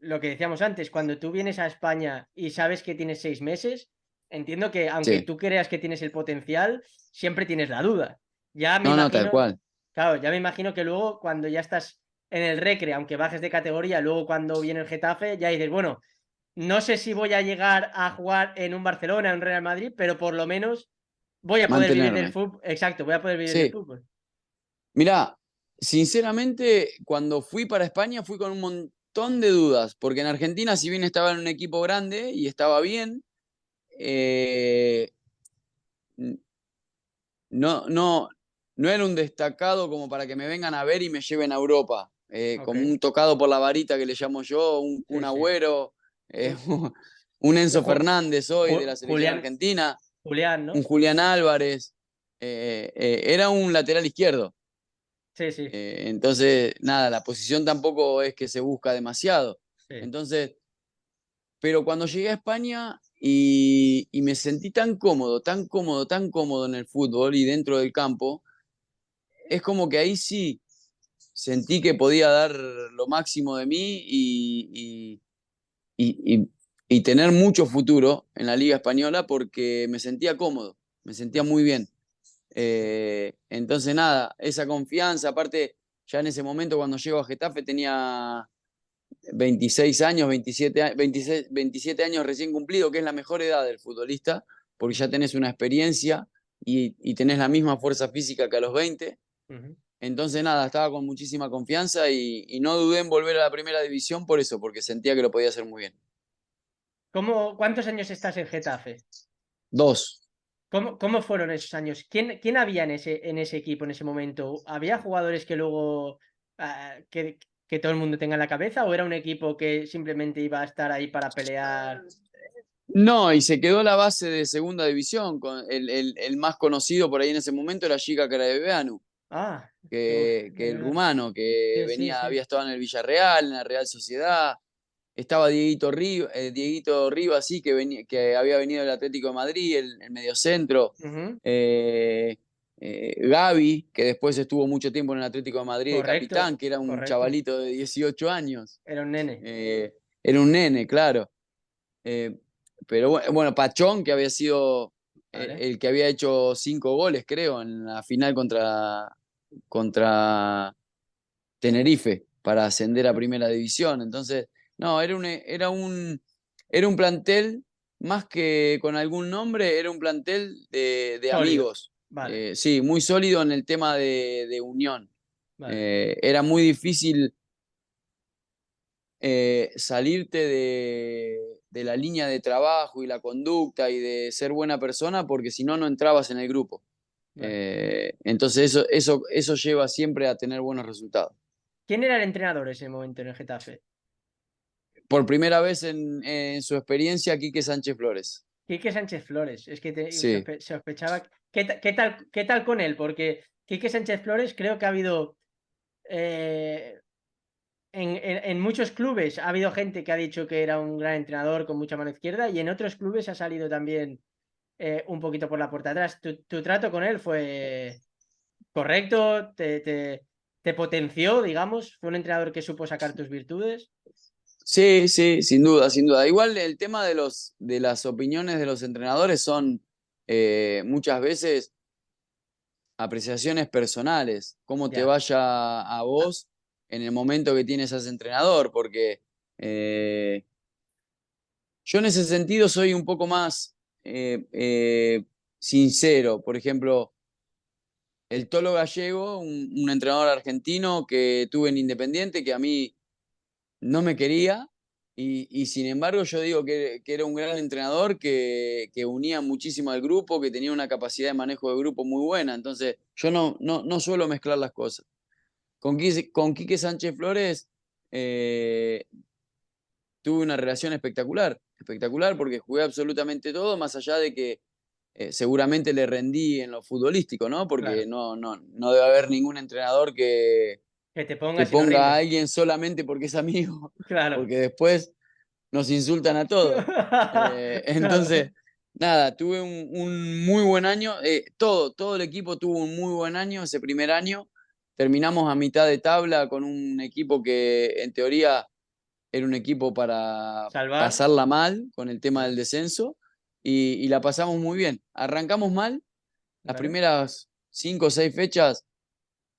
lo que decíamos antes, cuando tú vienes a España y sabes que tienes 6 meses, entiendo que aunque Sí, tú creas que tienes el potencial, siempre tienes la duda. Ya me no, no, tal imagino, cual. claro, ya me imagino que luego cuando ya estás en el Recre, aunque bajes de categoría, luego cuando viene el Getafe, ya dices, bueno, no sé si voy a llegar a jugar en un Barcelona, en un Real Madrid, pero por lo menos voy a poder vivir del Mantenerme. fútbol. Exacto, voy a poder vivir del Sí, fútbol. mirá, sinceramente, cuando fui para España fui con un montón de dudas, porque en Argentina, si bien estaba en un equipo grande y estaba bien, eh, no, no era un destacado como para que me vengan a ver y me lleven a Europa, Ok, como un tocado por la varita que le llamo yo, un sí, Kun sí. Agüero, Un- un Enzo Ju- Fernández hoy de la selección Julián, argentina, Julián, un ¿no? Julián Álvarez. era un lateral izquierdo. Sí, sí, Entonces, nada, la posición tampoco es que se busca demasiado. sí. Entonces, pero cuando llegué a España y me sentí tan cómodo, tan cómodo, tan cómodo en el fútbol y dentro del campo, es como que ahí sí sentí que podía dar lo máximo de mí y, y- y tener mucho futuro en la Liga Española porque me sentía cómodo, me sentía muy bien. Entonces, nada, esa confianza, aparte, ya en ese momento cuando llego a Getafe tenía 26 años, 27 años recién cumplido, que es la mejor edad del futbolista, porque ya Ujú, tenés una experiencia y tenés la misma fuerza física que a los 20. ujú. Entonces, nada, estaba con muchísima confianza y no dudé en volver a la primera división por eso, porque sentía que lo podía hacer muy bien. ¿Cuántos años estás en Getafe? Dos. ¿Cómo fueron esos años? ¿Quién había en ese equipo en ese momento? ¿Había jugadores que luego que todo el mundo tenga en la cabeza o era un equipo que simplemente iba a estar ahí para pelear? No, y se quedó la base de segunda división. Con el más conocido por ahí en ese momento era Giga Carabeanu, Ah, uf, que es el verdad. rumano, que Sí, sí, venía, sí. había estado en el Villarreal, en la Real Sociedad. Estaba Dieguito Rivas, sí, que había venido del Atlético de Madrid, el mediocentro. Ujú, Eh, Gaby, que después estuvo mucho tiempo en el Atlético de Madrid de correcto, capitán, que era un correcto. chavalito de 18 años. Era un nene. Era un nene, claro. Eh, pero bueno, Pachón, que había sido Vale, el que había hecho 5 goles, creo, en la final contra Tenerife para ascender a primera división. Entonces, no, era un plantel, más que con algún nombre, era un plantel de sólido. amigos. Vale, Sí, muy sólido en el tema de unión. vale. Era muy difícil salirte de la línea de trabajo y la conducta y de ser buena persona porque si no, no entrabas en el grupo. Vale. Entonces eso lleva siempre a tener buenos resultados. ¿Quién era el entrenador ese momento en el Getafe? Por primera vez en su experiencia, Quique Sánchez Flores. Quique Sánchez Flores. Es que Sí, sospechaba. ¿Qué tal con él? Porque Quique Sánchez Flores creo que ha habido. eh, en muchos clubes ha habido gente que ha dicho que era un gran entrenador con mucha mano izquierda y en otros clubes ha salido también un poquito por la puerta atrás. ¿Tu trato con él fue correcto? ¿Te potenció, digamos? ¿Fue un entrenador que supo sacar tus virtudes? sí, sí, sin duda, sin duda. Igual el tema de las opiniones de los entrenadores son muchas veces apreciaciones personales, cómo te Ya, vaya a vos en el momento que tienes a ese entrenador, porque eh, yo en ese sentido soy un poco más sincero. Por ejemplo, el Tolo Gallego, un entrenador argentino que tuve en Independiente, que a mí no me quería, y sin embargo yo digo que era un gran entrenador, que unía muchísimo al grupo, que tenía una capacidad de manejo de grupo muy buena. Entonces yo no suelo mezclar las cosas. Con Quique Sánchez Flores tuve una relación espectacular, espectacular porque jugué absolutamente todo, más allá de que seguramente le rendí en lo futbolístico, ¿no? Porque claro. no debe haber ningún entrenador Que te que pongas y no ponga a rindes. alguien solamente porque es amigo, Claro. porque después nos insultan a todos. Claro. Entonces, nada, tuve un muy buen año. Todo el equipo tuvo un muy buen año ese primer año. Terminamos a mitad de tabla con un equipo que en teoría era un equipo para Salvar. pasarla mal con el tema Vale. del descenso y la pasamos muy bien. Arrancamos mal, las Vale. primeras 5 o 6 fechas,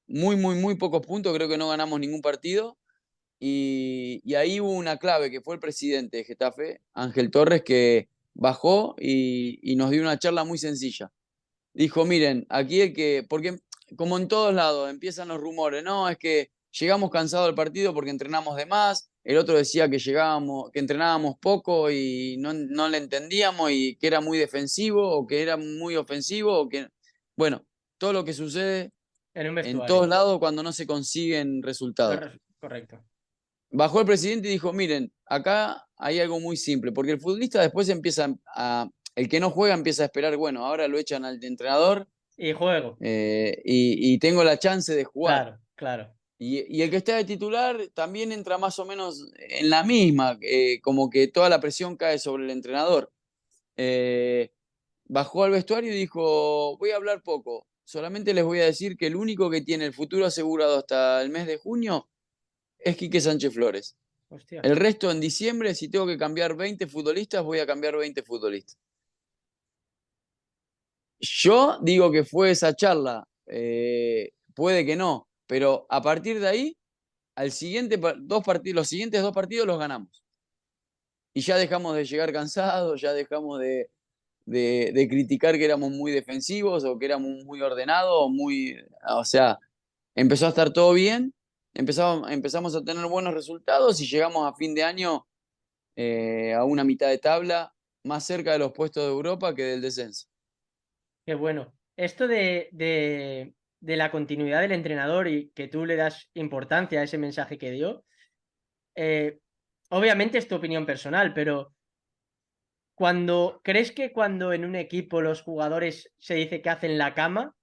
muy pocos puntos, creo que no ganamos ningún partido. Y ahí hubo una clave que fue el presidente de Getafe, Ángel Torres, que bajó y nos dio una charla muy sencilla. Dijo, miren, aquí porque como en todos lados empiezan los rumores, no, es que llegamos cansados del partido porque entrenamos de más, el otro decía que que entrenábamos poco y no le entendíamos y que era muy defensivo o que era muy ofensivo bueno, todo lo que sucede En un en vestuario. todos lados cuando no se consiguen resultados. Correcto. Bajó el presidente y dijo, miren, acá hay algo muy simple, porque el futbolista después el que no juega empieza a esperar, bueno, ahora lo echan al entrenador Y juego. Y tengo la chance de jugar. Claro, claro. Y el que está de titular también entra más o menos en la misma, como que toda la presión cae sobre el entrenador. Eh, Bajó al vestuario y dijo, voy a hablar poco, solamente les voy a decir que el único que tiene el futuro asegurado hasta el mes de junio es Quique Sánchez Flores. Hostia. El resto en diciembre, si tengo que cambiar 20 futbolistas, voy a cambiar 20 futbolistas. Yo digo que fue esa charla, puede que no, pero a partir de ahí, al siguiente los siguientes dos partidos los ganamos. Y ya dejamos de llegar cansados, ya dejamos de criticar que éramos muy defensivos o que éramos muy ordenados, o sea, empezó a estar todo bien, empezamos a tener buenos resultados y llegamos a fin de año a una mitad de tabla más cerca de los puestos de Europa que del descenso. Qué bueno. Esto de la continuidad del entrenador y que tú le das importancia a ese mensaje que dio, eh, obviamente es tu opinión personal, pero ¿crees que cuando en un equipo los jugadores se dice que hacen la cama,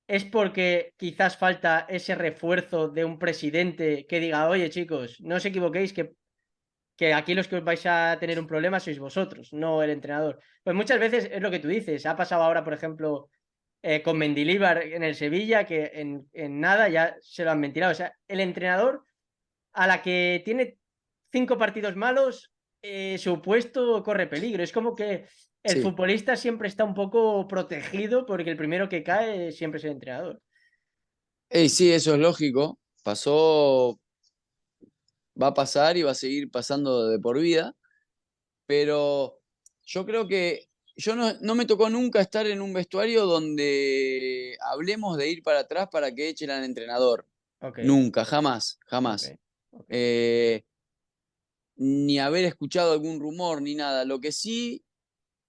es porque quizás falta ese refuerzo de un presidente que diga, oye chicos, no os equivoquéis que aquí los que os vais a tener un problema sois vosotros, no el entrenador? Pues muchas veces es lo que tú dices. Ha pasado ahora, por ejemplo, con Mendilibar en el Sevilla, que en nada ya se lo han ventilado. O sea, el entrenador, a la que tiene 5 partidos malos, su puesto corre peligro. Es como que el Sí, futbolista siempre está un poco protegido porque el primero que cae siempre es el entrenador. sí, eso es lógico. Pasó, va a pasar y va a seguir pasando de por vida, pero yo creo que yo no me tocó nunca estar en un vestuario donde hablemos de ir para atrás para que echen al entrenador. Ok, Nunca, jamás, ok, jamás. ok. Eh, Ni haber escuchado algún rumor ni nada. Lo que sí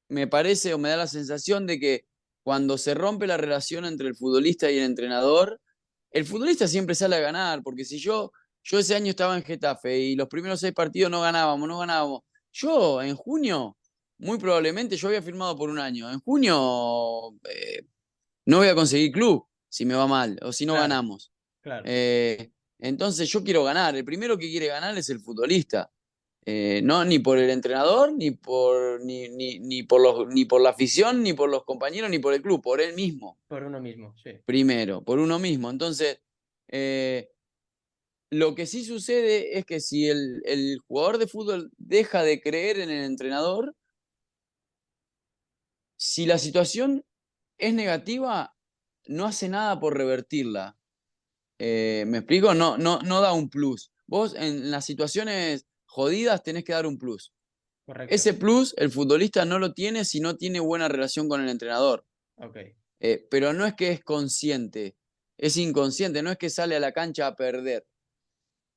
me parece o me da la sensación de que cuando se rompe la relación entre el futbolista y el futbolista siempre sale a ganar, porque si yo ese año estaba en Getafe y los primeros 6 partidos no ganábamos. Yo en junio, muy probablemente yo había firmado por un año. En junio no voy a conseguir club si me va mal o si no Claro, ganamos. claro. Entonces yo quiero ganar. El primero que quiere ganar es el futbolista. No, ni por el entrenador, ni por la afición, ni por los compañeros, ni por el club, por él mismo, Por uno mismo, sí. primero, por uno mismo. Entonces, eh, lo que sí sucede es que si el jugador de fútbol deja de creer en el entrenador, si la situación es negativa, no hace nada por revertirla. ¿Me explico? No da un plus. Vos en las situaciones jodidas tenés que dar un plus. Correcto. Ese plus el futbolista no lo tiene si no tiene buena relación con el entrenador. Ok. Pero no es que es consciente, es inconsciente, no es que sale a la cancha a perder.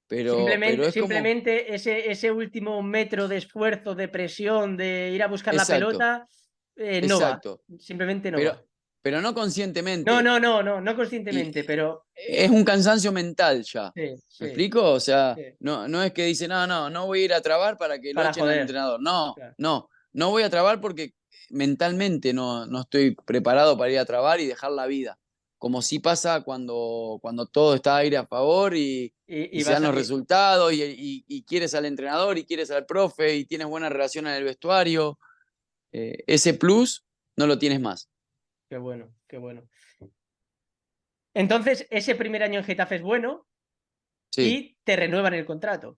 Pero Simplemente, es como, simplemente ese último metro de esfuerzo, de presión, de ir a buscar la exacto, pelota, no va. exacto. Simplemente no Pero, va. pero no No, conscientemente. no, no, no, no Y conscientemente, pero es un cansancio mental ya. sí, ¿Me sí, explico? O sea, sí. no es que dice, no voy a ir a trabar para que lo Para echen al joder. entrenador. Claro, No voy a trabar porque mentalmente no estoy preparado para ir a trabar y dejar la vida. Como sí pasa cuando todo está aire a favor y y se vas dan a. los resultados y quieres al entrenador y quieres al profe y tienes buena relación en el vestuario. Ese plus no lo tienes más. Qué bueno, qué bueno. Entonces, ese primer año en Getafe es bueno Sí, y te renuevan el contrato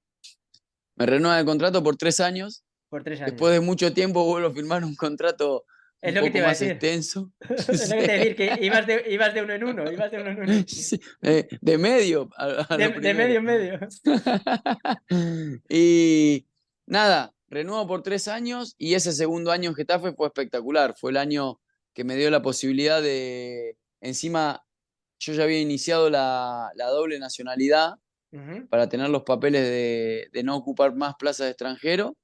me renuevan el contrato por 3 años. por 3 años. Después de mucho tiempo vuelvo a firmar un contrato Es un lo que te poco iba a más decir. extenso. Es lo que te iba a decir, que ibas de uno en uno, ibas de uno en uno. Sí, de medio a lo De medio primero. en medio. Y nada, renuevo por 3 años y ese segundo año en Getafe fue espectacular. Fue el año que me dio la posibilidad encima, yo ya había iniciado la doble nacionalidad Ujú. para tener los papeles de no ocupar más plazas de extranjero.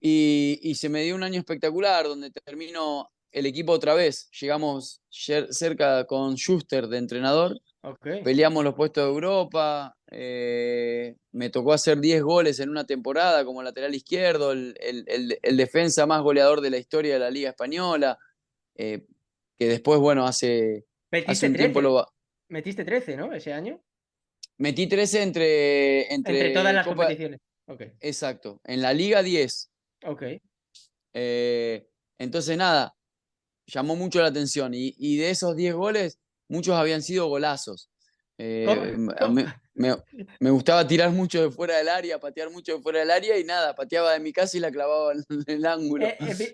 Y se me dio un año espectacular donde termino el equipo otra vez. Llegamos cerca con Schuster de entrenador, Ok. peleamos los puestos de Europa, me tocó hacer 10 goles en una temporada como lateral izquierdo, el defensa más goleador de la historia de la Liga Española, eh, que después, bueno, hace Metiste un tiempo 13. Metiste 13, ¿no? Ese año. metí 13 entre, Entre todas entre las Copa, competiciones. Ok, exacto, en la Liga 10. ok. Eh, entonces, nada, llamó mucho la atención. Y de esos 10 goles, muchos habían sido golazos. ¿Cómo- A cómo- mí- me gustaba tirar mucho de fuera del área, patear mucho de fuera del área y nada, pateaba de mi casa y la clavaba en el ángulo.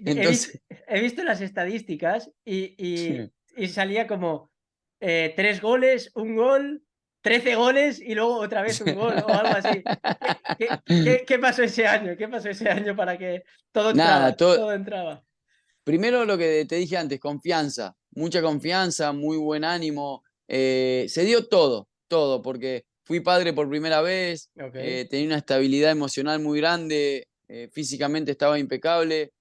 Entonces, He visto las estadísticas y salía como 3 goles, un gol, 13 goles y luego otra vez un gol o algo así. ¿Qué pasó ese año? ¿Qué pasó ese año para que todo nada, entraba? Todo entraba. primero lo que te dije antes, confianza, mucha confianza, muy buen ánimo. Se dio todo, todo, porque fui padre por primera vez, Ok. tenía una estabilidad emocional muy grande, físicamente estaba impecable,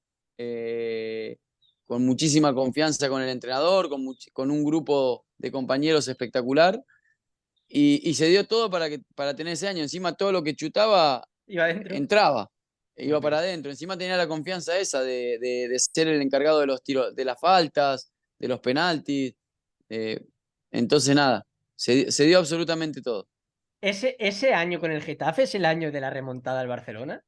con muchísima confianza con el entrenador, con un grupo de compañeros espectacular. Y se dio todo para tener ese año. Encima todo lo que chutaba ¿Iba adentro? entraba, iba Ok. para adentro. Encima tenía la confianza esa de ser el encargado de los tiros, de las faltas, de los penaltis. eh, entonces, nada, se dio absolutamente todo. ¿Ese año con el Getafe es el año de la remontada al Barcelona?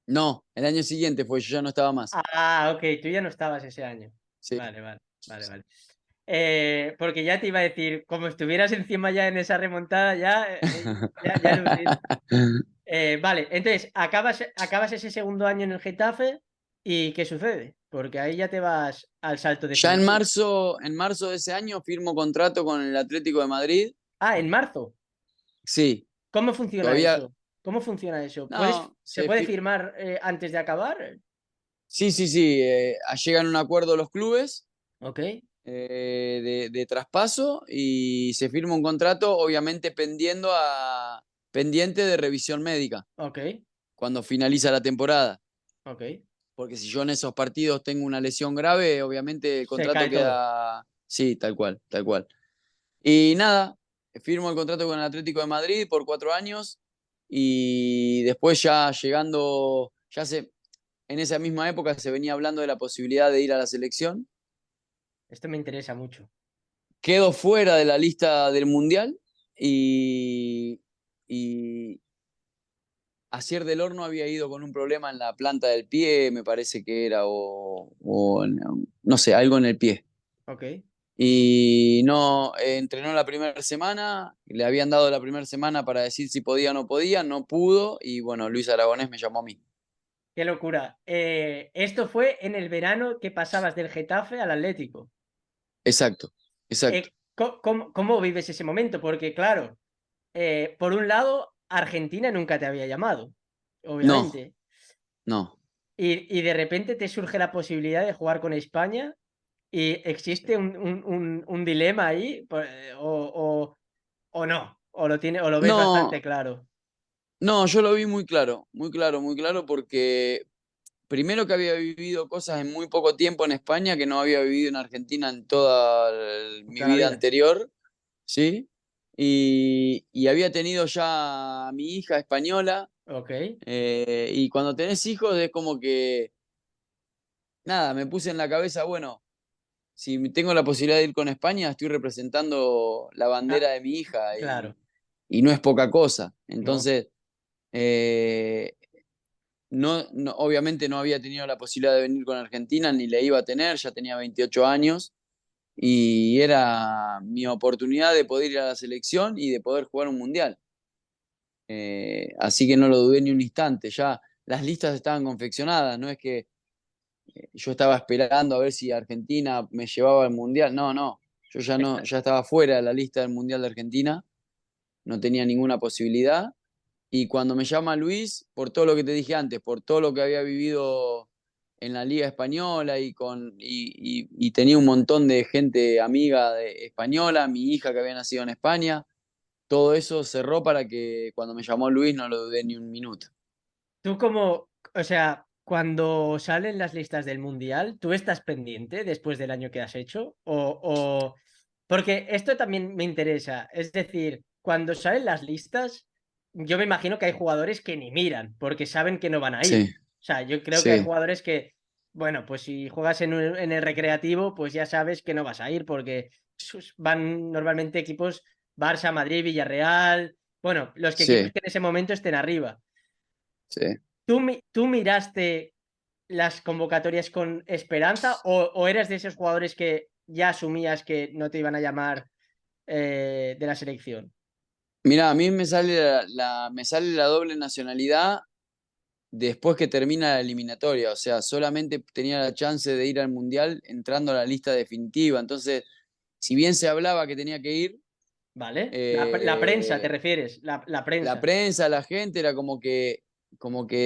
No, el año siguiente fue, yo ya no estaba más. Ah, ok, tú ya no estabas ese año. Sí. Vale, vale, vale, vale. Porque ya te iba a decir, como estuvieras encima ya en esa remontada, ya lucís. Vale, entonces, acabas ese segundo año en el Getafe y ¿qué sucede? Porque ahí ya te vas al salto Ya definitivo. en marzo de ese año firmo contrato con el Atlético de Madrid. Ah, en marzo. Sí, ¿Cómo funciona todavía, eso? ¿Cómo funciona eso? no, ¿Se puede firmar antes de acabar? sí, sí, sí, llegan a un acuerdo los clubes Ok, de traspaso y se firma un contrato, obviamente pendiente de revisión médica ok, cuando finaliza la temporada. ok. Porque si yo en esos partidos tengo una lesión grave, obviamente el Se contrato cae todo. queda. Sí, tal cual, tal cual. Y nada, firmo el contrato con el Atlético de Madrid por 4 años y después ya llegando, en esa misma época se venía hablando de la posibilidad de ir a la selección. Esto me interesa mucho. Quedo fuera de la lista del Mundial y Asier del Horno había ido con un problema en la planta del pie, me parece que era, o no sé, algo en el pie. Ok. Y no entrenó la primera semana, le habían dado la primera semana para decir si podía o no podía, no pudo y bueno, Luis Aragonés me llamó a mí. Qué locura. Esto fue en el verano que pasabas del Getafe al Atlético. Exacto, exacto. ¿Cómo vives ese momento? Porque, claro, por un lado, Argentina nunca te había llamado, No, obviamente. no. Y de repente te surge la posibilidad de jugar con España y existe un dilema ahí, o no, o lo ves bastante No, claro. no, yo lo vi muy claro, muy claro, muy claro porque primero que había vivido cosas en muy poco tiempo en España que no había vivido en Argentina en toda mi Toda la vida vida. anterior, ¿sí? Y había tenido ya a mi hija española, Ok. y cuando tenés hijos es como que, nada, me puse en la cabeza, bueno, si tengo la posibilidad de ir con España, estoy representando la Ah, bandera de mi hija claro. y no es poca cosa. No. Entonces, eh, obviamente no había tenido la posibilidad de venir con Argentina, ni la iba a tener, ya tenía 28 años y era mi oportunidad de poder ir a la selección y de poder jugar un mundial. Así que no lo dudé ni un instante, ya las listas estaban confeccionadas, no es que yo estaba esperando a ver si Argentina me llevaba al mundial, no, no, yo ya no, Esta- ya estaba fuera de la lista del mundial de Argentina, no tenía ninguna posibilidad. Y cuando me llama Luis, por todo lo que te dije antes, por todo lo que había vivido en la Liga Española y tenía un montón de gente amiga española, mi hija que había nacido en España, todo eso cerró para que cuando me llamó Luis no lo dudé ni un minuto. Tú como, o sea, cuando salen las listas del Mundial, ¿tú estás pendiente después del año que has hecho? Porque esto también me interesa. Es decir, cuando salen las listas, yo me imagino que hay jugadores que ni miran porque saben que no van a ir. Sí, O sea, yo creo que hay sí, jugadores que bueno, pues si juegas en el recreativo, pues ya sabes que no vas a ir porque van normalmente equipos Barça, Madrid, Villarreal, bueno, los que equipos Sí, que en ese momento estén arriba. sí. ¿Tú miraste las convocatorias con esperanza o eras de esos jugadores que ya asumías que no te iban a llamar de la selección? Mira, a mí me sale la doble nacionalidad después que termina la eliminatoria, o sea, solamente tenía la chance de ir al Mundial entrando a la lista definitiva. Entonces, si bien se hablaba que tenía que ir, ¿Vale? La prensa, ¿te eh, refieres? La la prensa. prensa, la gente era como que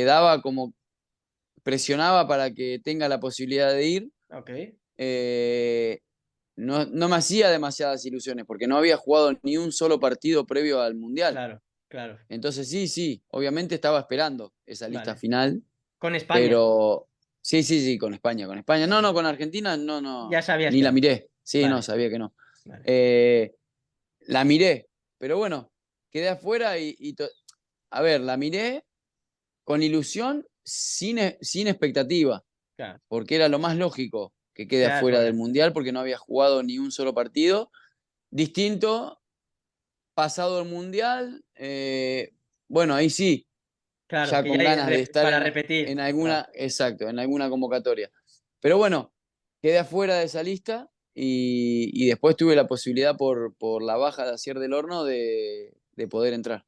daba, como presionaba para que tenga la posibilidad de ir. Ok, eh, no me hacía demasiadas ilusiones porque no había jugado ni un solo partido previo al Mundial. claro, claro. Entonces sí, sí, obviamente estaba esperando esa lista Vale. final, Con España. pero sí, sí, sí, con España, con España. No, Vale. no, con Argentina no, Ya no, sabías ni que la no. miré. Sí, no, Vale, sabía que no. vale. Eh, la miré, pero bueno, quedé afuera a ver, la miré con ilusión, sin expectativa, Claro, porque era lo más lógico que quede quedar afuera del fuera. Mundial porque no había jugado ni un solo partido. Distinto, pasado el Mundial, bueno, ahí sí, Claro, ya que ya con hay ganas de estar para en repetir. Claro. alguna, exacto, en alguna convocatoria. Pero bueno, quedé afuera de esa lista y después tuve la posibilidad por la baja de Asier del Horno de poder entrar.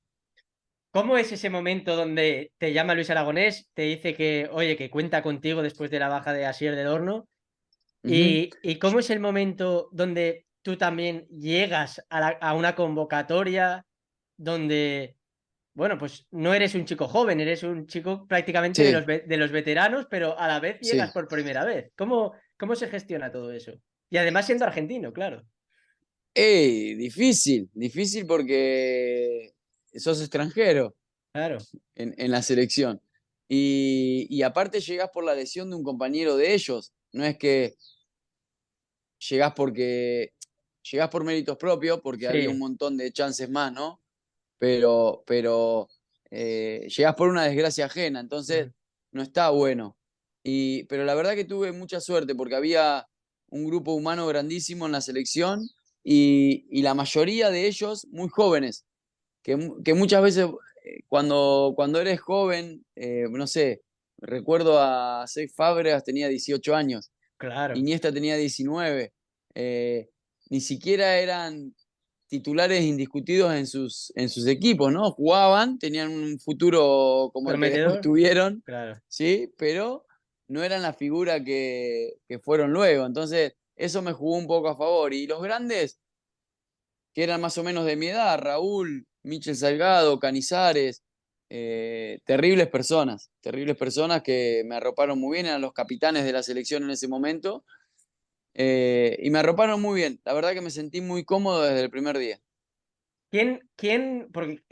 ¿Cómo es ese momento donde te llama Luis Aragonés, te dice que, oye, que cuenta contigo después de la baja de Asier del Horno? Ujú. ¿Y cómo es el momento donde tú también llegas a una convocatoria donde, bueno, pues no eres un chico joven, eres un chico prácticamente Sí, de los veteranos, pero a la vez llegas sí. por primera vez? ¿Cómo se gestiona todo eso? Y además siendo argentino, claro. Difícil, difícil porque sos extranjero Claro, en la selección. Y aparte llegás por la lesión de un compañero de ellos. No es que llegás porque llegás por méritos propios, porque había un sí. montón de chances más, ¿no? Pero llegás por una desgracia ajena, entonces Ujú. no está bueno. Pero la verdad que tuve mucha suerte porque había un grupo humano grandísimo en la selección y la mayoría de ellos muy jóvenes, que muchas veces cuando eres joven, no sé, recuerdo a Cesc Fábregas tenía 18 años. Claro. Iniesta tenía 19. eh, Ni siquiera eran titulares indiscutidos en sus equipos, ¿no? Jugaban, tenían un futuro como el que después Prometedor, tuvieron, claro. ¿sí? Pero no eran la figura que fueron luego. Entonces, eso me jugó un poco a favor. Y los grandes, que eran más o menos de mi edad, Raúl, Michel Salgado, Canizares, terribles personas que me arroparon muy bien, eran los capitanes de la selección en ese momento. Y me arroparon muy bien. La verdad que me sentí muy cómodo desde el primer día. Porque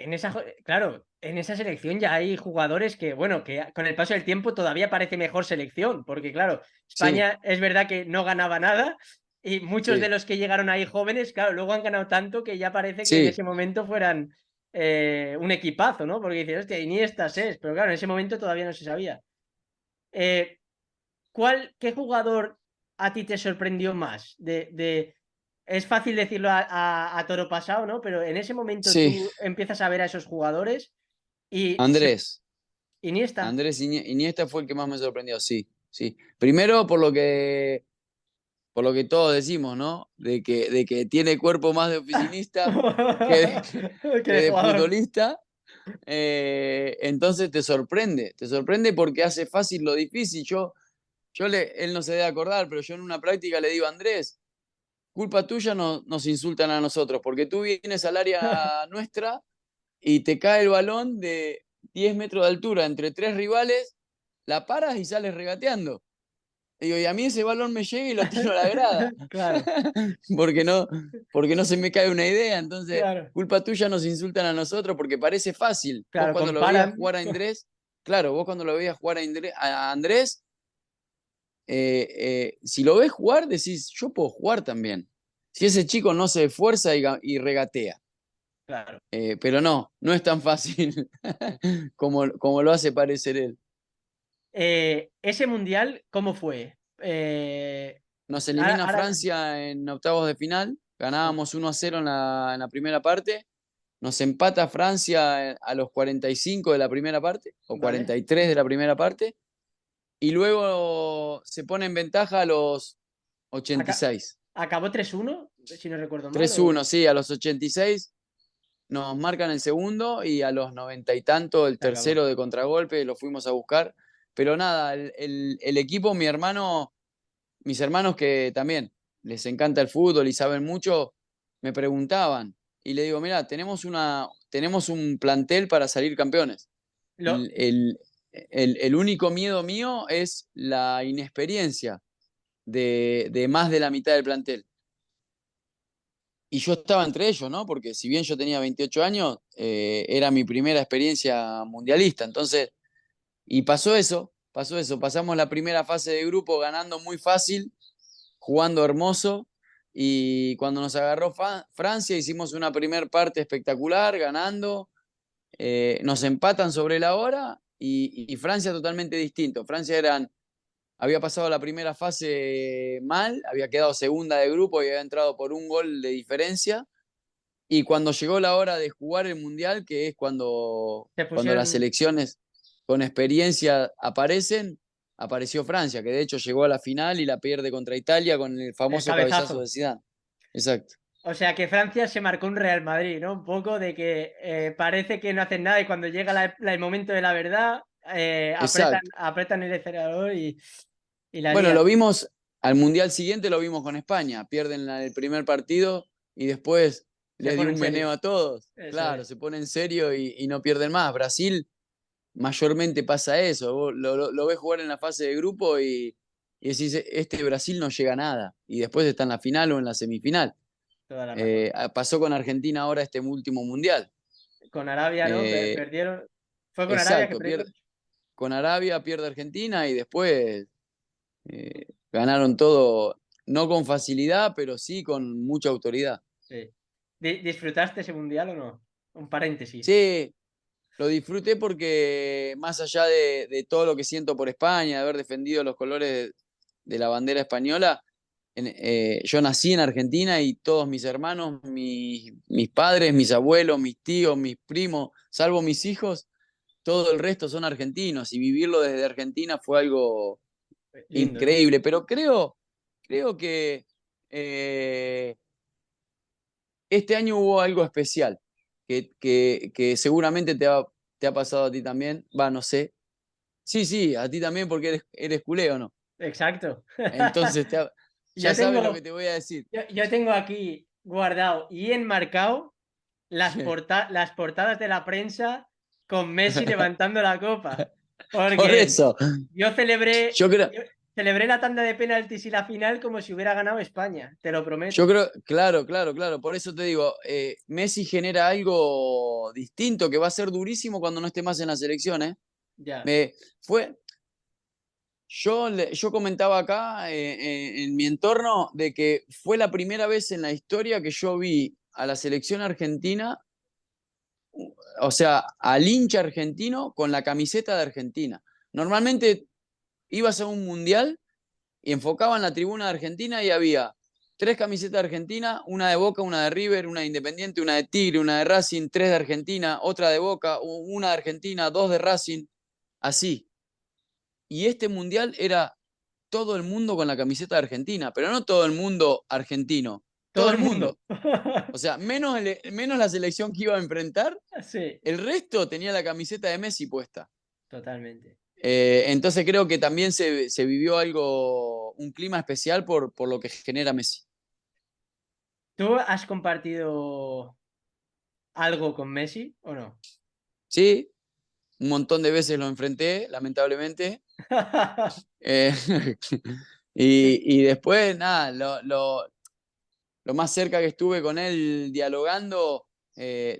claro, en esa selección ya hay jugadores que, bueno, que con el paso del tiempo todavía parece mejor selección, porque claro, Sí, España es verdad que no ganaba nada y muchos de sí, los que llegaron ahí jóvenes, claro, luego han ganado tanto que ya parece que en sí. ese momento fueran un equipazo, ¿no? Porque dices, hostia, Iniesta es, pero claro, en ese momento todavía no se sabía. Eh, ¿Qué jugador a ti te sorprendió más? Es fácil decirlo a toro pasado, ¿no? Pero en ese momento Sí, tú empiezas a ver a esos jugadores y Andrés. Iniesta. Iniesta fue el que más me sorprendió, sí, sí. Primero por lo que todos decimos, ¿no? De que tiene cuerpo más de oficinista que de, Que que de de jugador. futbolista. Entonces te sorprende porque hace fácil lo difícil. Él no se debe acordar, pero yo en una práctica le digo a Andrés, culpa tuya nos insultan a nosotros, porque tú vienes al área nuestra y te cae el balón de 10 metros de altura entre tres rivales, la paras y sales regateando. Digo, y a mí ese balón me llega y lo tiro a la grada, Claro, porque no, porque no se me cae una idea. Entonces, claro, culpa tuya nos insultan a nosotros porque parece fácil. Vos claro, cuando lo veías comparan. jugar a Andrés, claro, vos cuando lo veías jugar a Andrés, si lo ves jugar, decís, yo puedo jugar también. Si ese chico no se esfuerza y regatea. Claro. Pero no es tan fácil como lo hace parecer él. Ese mundial, ¿cómo fue? Nos Ahora, elimina ahora- Francia en octavos de final, ganábamos 1-0 en la primera parte, nos empata Francia a los 45 de la primera parte, o ¿Vale? 43 de la primera parte, y luego se pone en ventaja a los Aca- 86. ¿Acabó 3-1 si no recuerdo mal? 3-1, sí, a los 86 nos marcan el segundo y a los 90 y tanto el Se acabó. tercero de contragolpe lo fuimos a buscar. Pero nada, el equipo, mis hermanos que también les encanta el fútbol y saben mucho, me preguntaban y le digo, mira, tenemos un plantel para salir campeones. Lo, El único miedo mío es la inexperiencia de más de la mitad del plantel. Y yo estaba entre ellos, ¿no? Porque si bien yo tenía 28 años, era mi primera experiencia mundialista. Entonces, y pasó eso. Pasamos la primera fase de grupo ganando muy fácil, jugando hermoso. Y cuando nos agarró Francia, hicimos una primera parte espectacular, ganando. Nos empatan sobre la hora y Francia totalmente distinto. Francia había pasado la primera fase mal, había quedado segunda de grupo y había entrado por un gol de diferencia. Y cuando llegó la hora de jugar el Mundial, que es se cuando las pusieron selecciones con experiencia aparecen, apareció Francia, que de hecho llegó a la final y la pierde contra Italia con el el famoso cabezazo de cabezazo. Zidane. Exacto, O sea que Francia se marcó un Real Madrid, ¿no? Un poco de que parece que no hacen nada y cuando llega el momento de la verdad, exacto. apretan el acelerador y la Bueno, lían. lo vimos al Mundial siguiente, lo vimos con España. Pierden el primer partido y después Se les pone dio en un meneo serio. a todos. Eso Claro, es, se pone en serio y no pierden más. Brasil mayormente pasa eso. Vos lo ves jugar en la fase de grupo y decís, este Brasil no llega a nada. Y después está en la final o en la semifinal. toda la razón. Pasó con Argentina ahora este último mundial. Con Arabia, ¿no? Eh, Perdieron. Fue con Arabia que exacto, perdieron. con Arabia pierde Argentina y después ganaron todo, no con facilidad, pero sí con mucha autoridad. Sí. ¿Disfrutaste ese mundial o no? Un paréntesis. Sí, lo disfruté porque más allá de todo lo que siento por España, de haber defendido los colores de la bandera española, yo nací en Argentina y todos mis hermanos, mis padres, mis abuelos, mis tíos, mis primos, salvo mis hijos, todo el resto son argentinos y vivirlo desde Argentina fue algo Lindo, ¿no? increíble, pero creo que eh, este año hubo algo especial, que seguramente te ha pasado a ti también, va, no sé. Sí, sí, a ti también porque eres culé o no. Exacto. Entonces ya Yo sabes lo que tengo, te voy a decir. yo tengo aquí guardado y enmarcado las portadas de la prensa con Messi levantando la copa. Por Porque eso, yo celebré, yo creo, yo celebré la tanda de penaltis y la final como si hubiera ganado España, te lo yo prometo. creo, claro, claro, claro, por eso te digo, Messi genera algo distinto que va a ser durísimo cuando no esté más en la selección, ¿eh? Ya, Me, fue, yo comentaba acá en mi entorno de que fue la primera vez en la historia que yo vi a la selección argentina, o sea, al hincha argentino con la camiseta de Argentina. Normalmente ibas a un mundial y enfocaban la tribuna de Argentina y había tres camisetas de Argentina, una de Boca, una de River, una de Independiente, una de Tigre, una de Racing, tres de Argentina, otra de Boca, una de Argentina, dos de Racing, así. Y este mundial era todo el mundo con la camiseta de Argentina, pero no todo el mundo argentino, todo todo el el mundo. mundo. O sea, menos la selección que iba a enfrentar, Sí, el resto tenía la camiseta de Messi puesta. totalmente. Entonces creo que también se vivió algo, un clima especial por lo que genera Messi. ¿Tú has compartido algo con Messi o no? Sí, un montón de veces lo enfrenté, lamentablemente. Eh, y después, nada, lo más cerca que estuve con él dialogando,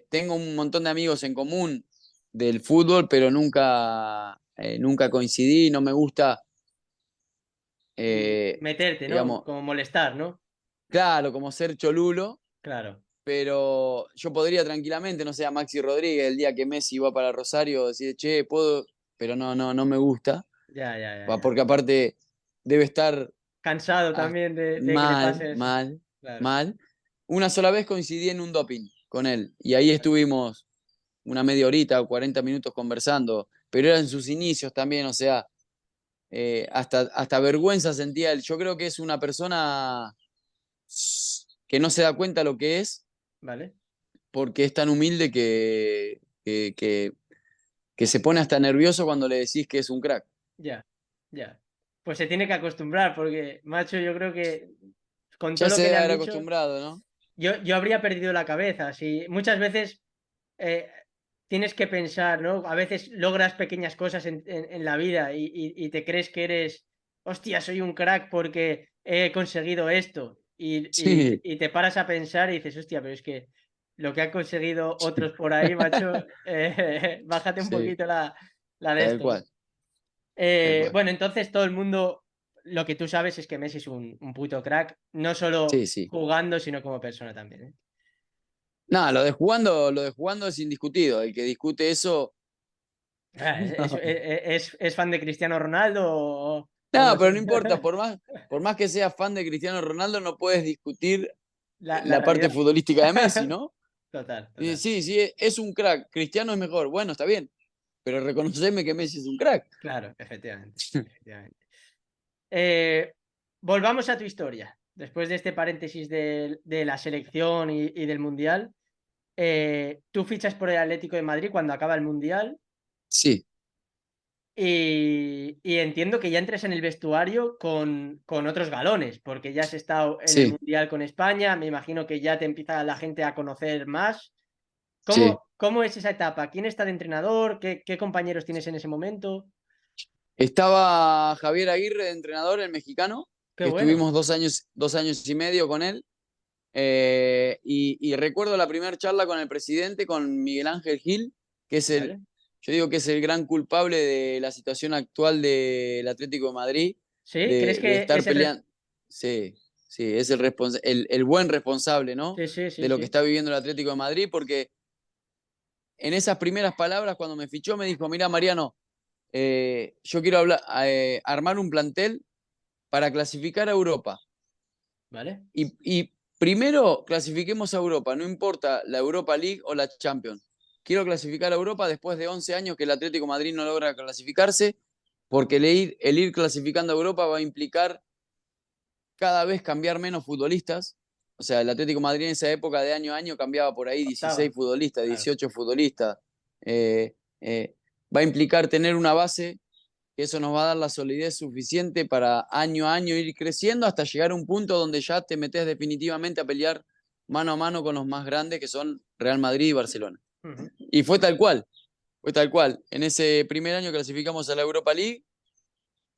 tengo un montón de amigos en común del fútbol, pero nunca coincidí, no me gusta, eh, Meterte, ¿no? digamos, Como molestar, ¿no? claro, como ser cholulo, Claro. pero yo podría tranquilamente, no sé, a Maxi Rodríguez, el día que Messi va para Rosario, decir, che, puedo, pero no me gusta. Ya, ya, ya, ya. porque aparte debe estar Cansado ah, también de que le mal, pases. mal, Claro. mal. Una sola vez coincidí en un doping con él y ahí estuvimos una media horita o 40 minutos conversando, pero era en sus inicios también, o sea, hasta vergüenza sentía él. Yo creo que es una persona que no se da cuenta lo que es Vale. porque es tan humilde que se pone hasta nervioso cuando le decís que es un crack. Ya, ya. Pues se tiene que acostumbrar porque, macho, yo creo que con todo Ya lo se que le debe han haber dicho, acostumbrado, ¿no? yo habría perdido la cabeza. Si muchas veces eh, tienes que pensar, ¿no? A veces logras pequeñas cosas en la vida y te crees que eres, hostia, soy un crack porque he conseguido esto. Sí, Y te paras a pensar y dices, hostia, pero es que lo que han conseguido otros por ahí, macho, bájate un sí, poquito la de tal esto, ¿no? cual, tal cual. Bueno, entonces todo el mundo, lo que tú sabes es que Messi es un puto crack, no solo Sí, sí. jugando, sino como persona también, ¿eh? Nada, lo de jugando es indiscutido. El que discute eso. Es fan de Cristiano Ronaldo o No, no pero sé? no importa, por más que seas fan de Cristiano Ronaldo, no puedes discutir La la parte realidad. futbolística de Messi, ¿no? Total, Y total. sí, sí, es un crack. Cristiano es mejor. Bueno, está bien, pero reconoceme que Messi es un crack. Claro, efectivamente, efectivamente. Eh, Volvamos a tu historia. Después de este paréntesis de la selección y del Mundial, tú fichas por el Atlético de Madrid cuando acaba el Mundial. Sí, Y entiendo que ya entres en el vestuario con otros galones, porque ya has estado en el sí, Mundial con España, me imagino que ya te empieza la gente a conocer más. sí. ¿Cómo es esa etapa? ¿Quién está de entrenador? ¿Qué compañeros tienes en ese momento? Estaba Javier Aguirre de entrenador, el mexicano, Qué que bueno, estuvimos 2 años y medio con él. Y recuerdo la primera charla con el presidente, con Miguel Ángel Gil, que es ¿vale? yo digo que es el gran culpable de la situación actual del Atlético de Madrid, ¿Sí? ¿Crees de que estar es el... peleando. Sí, sí, es el buen responsable, ¿no? Sí, sí, sí, De lo que sí. está viviendo el Atlético de Madrid, porque en esas primeras palabras, cuando me fichó, me dijo: mira, Mariano, yo quiero armar un plantel para clasificar a Europa. ¿Vale? Y primero clasifiquemos a Europa, no importa la Europa League o la Champions. Quiero clasificar a Europa después de 11 años que el Atlético de Madrid no logra clasificarse, porque el ir clasificando a Europa va a implicar cada vez cambiar menos futbolistas. O sea, el Atlético de Madrid en esa época de año a año cambiaba por ahí 16 Octava. futbolistas, Claro. 18 futbolistas. Eh, Va a implicar tener una base que eso nos va a dar la solidez suficiente para año a año ir creciendo hasta llegar a un punto donde ya te metes definitivamente a pelear mano a mano con los más grandes que son Real Madrid y Barcelona. Ujú. Y fue tal cual, fue tal cual. En ese primer año clasificamos a la Europa League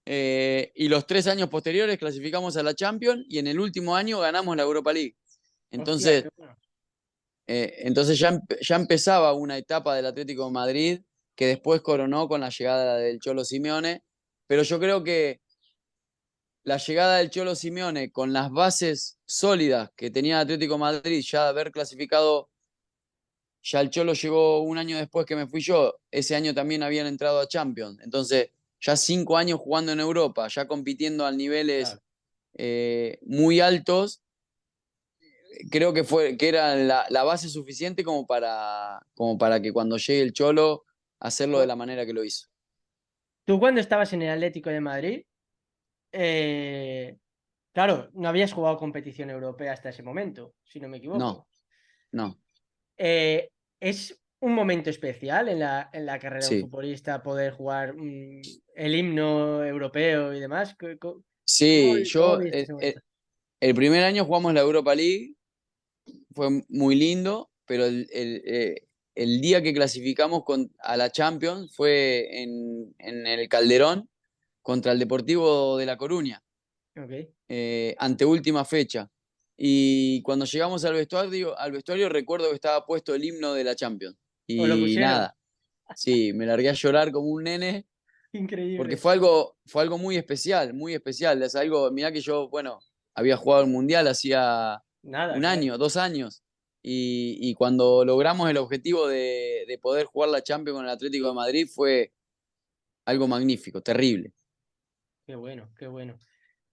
y los 3 años posteriores clasificamos a la Champions y en el último año ganamos la Europa League. Hostia, Entonces, qué bueno. entonces ya empezaba una etapa del Atlético de Madrid que después coronó con la llegada del Cholo Simeone, pero yo creo que la llegada del Cholo Simeone con las bases sólidas que tenía Atlético de Madrid, ya de haber clasificado, ya el Cholo llegó un año después que me fui yo, ese año también habían entrado a Champions, entonces ya 5 años jugando en Europa, ya compitiendo a niveles Claro. muy altos, creo que era la base suficiente como para que cuando llegue el Cholo, hacerlo de Jo- la manera que lo hizo. Tú cuando estabas en el Atlético de Madrid, eh, claro, no habías jugado competición europea hasta ese momento, si no me No, equivoco. no, Es un momento especial en la carrera de un sí. futbolista poder jugar el himno europeo y demás. Sí, Cómo yo viste ese momento? el primer año jugamos la Europa League, fue muy lindo, pero el día que clasificamos a la Champions fue en el Calderón contra el Deportivo de La Coruña, Ok. ante última fecha. Y cuando llegamos al vestuario recuerdo que estaba puesto el himno de la Champions. ¿Os lo Y pusieron? nada, sí, me largué a llorar como un nene, porque Increíble. fue algo muy especial, muy especial. Es algo, mirá que yo, bueno, había jugado el Mundial hacía Nada, un claro. año, 2 años. Y cuando logramos el objetivo de poder jugar la Champions con el Atlético de Madrid fue algo magnífico, terrible. Qué bueno, qué bueno.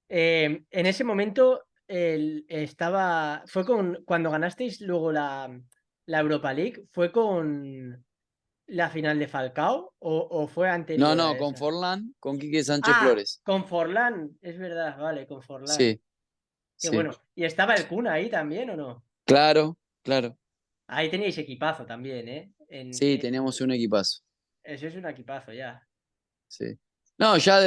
En ese momento fue cuando ganasteis luego la Europa League, ¿fue con la final de Falcao o fue No, anterior a no, con esa? Forlán, con Quique Sánchez Ah, Flores. con Forlán, es verdad, vale, con Forlán. Sí, Qué sí. bueno. ¿Y estaba el Kun ahí también o no? Claro, claro. Ahí teníais equipazo también, ¿eh? Sí, teníamos un equipazo. Eso es un equipazo ya. Sí. No, ya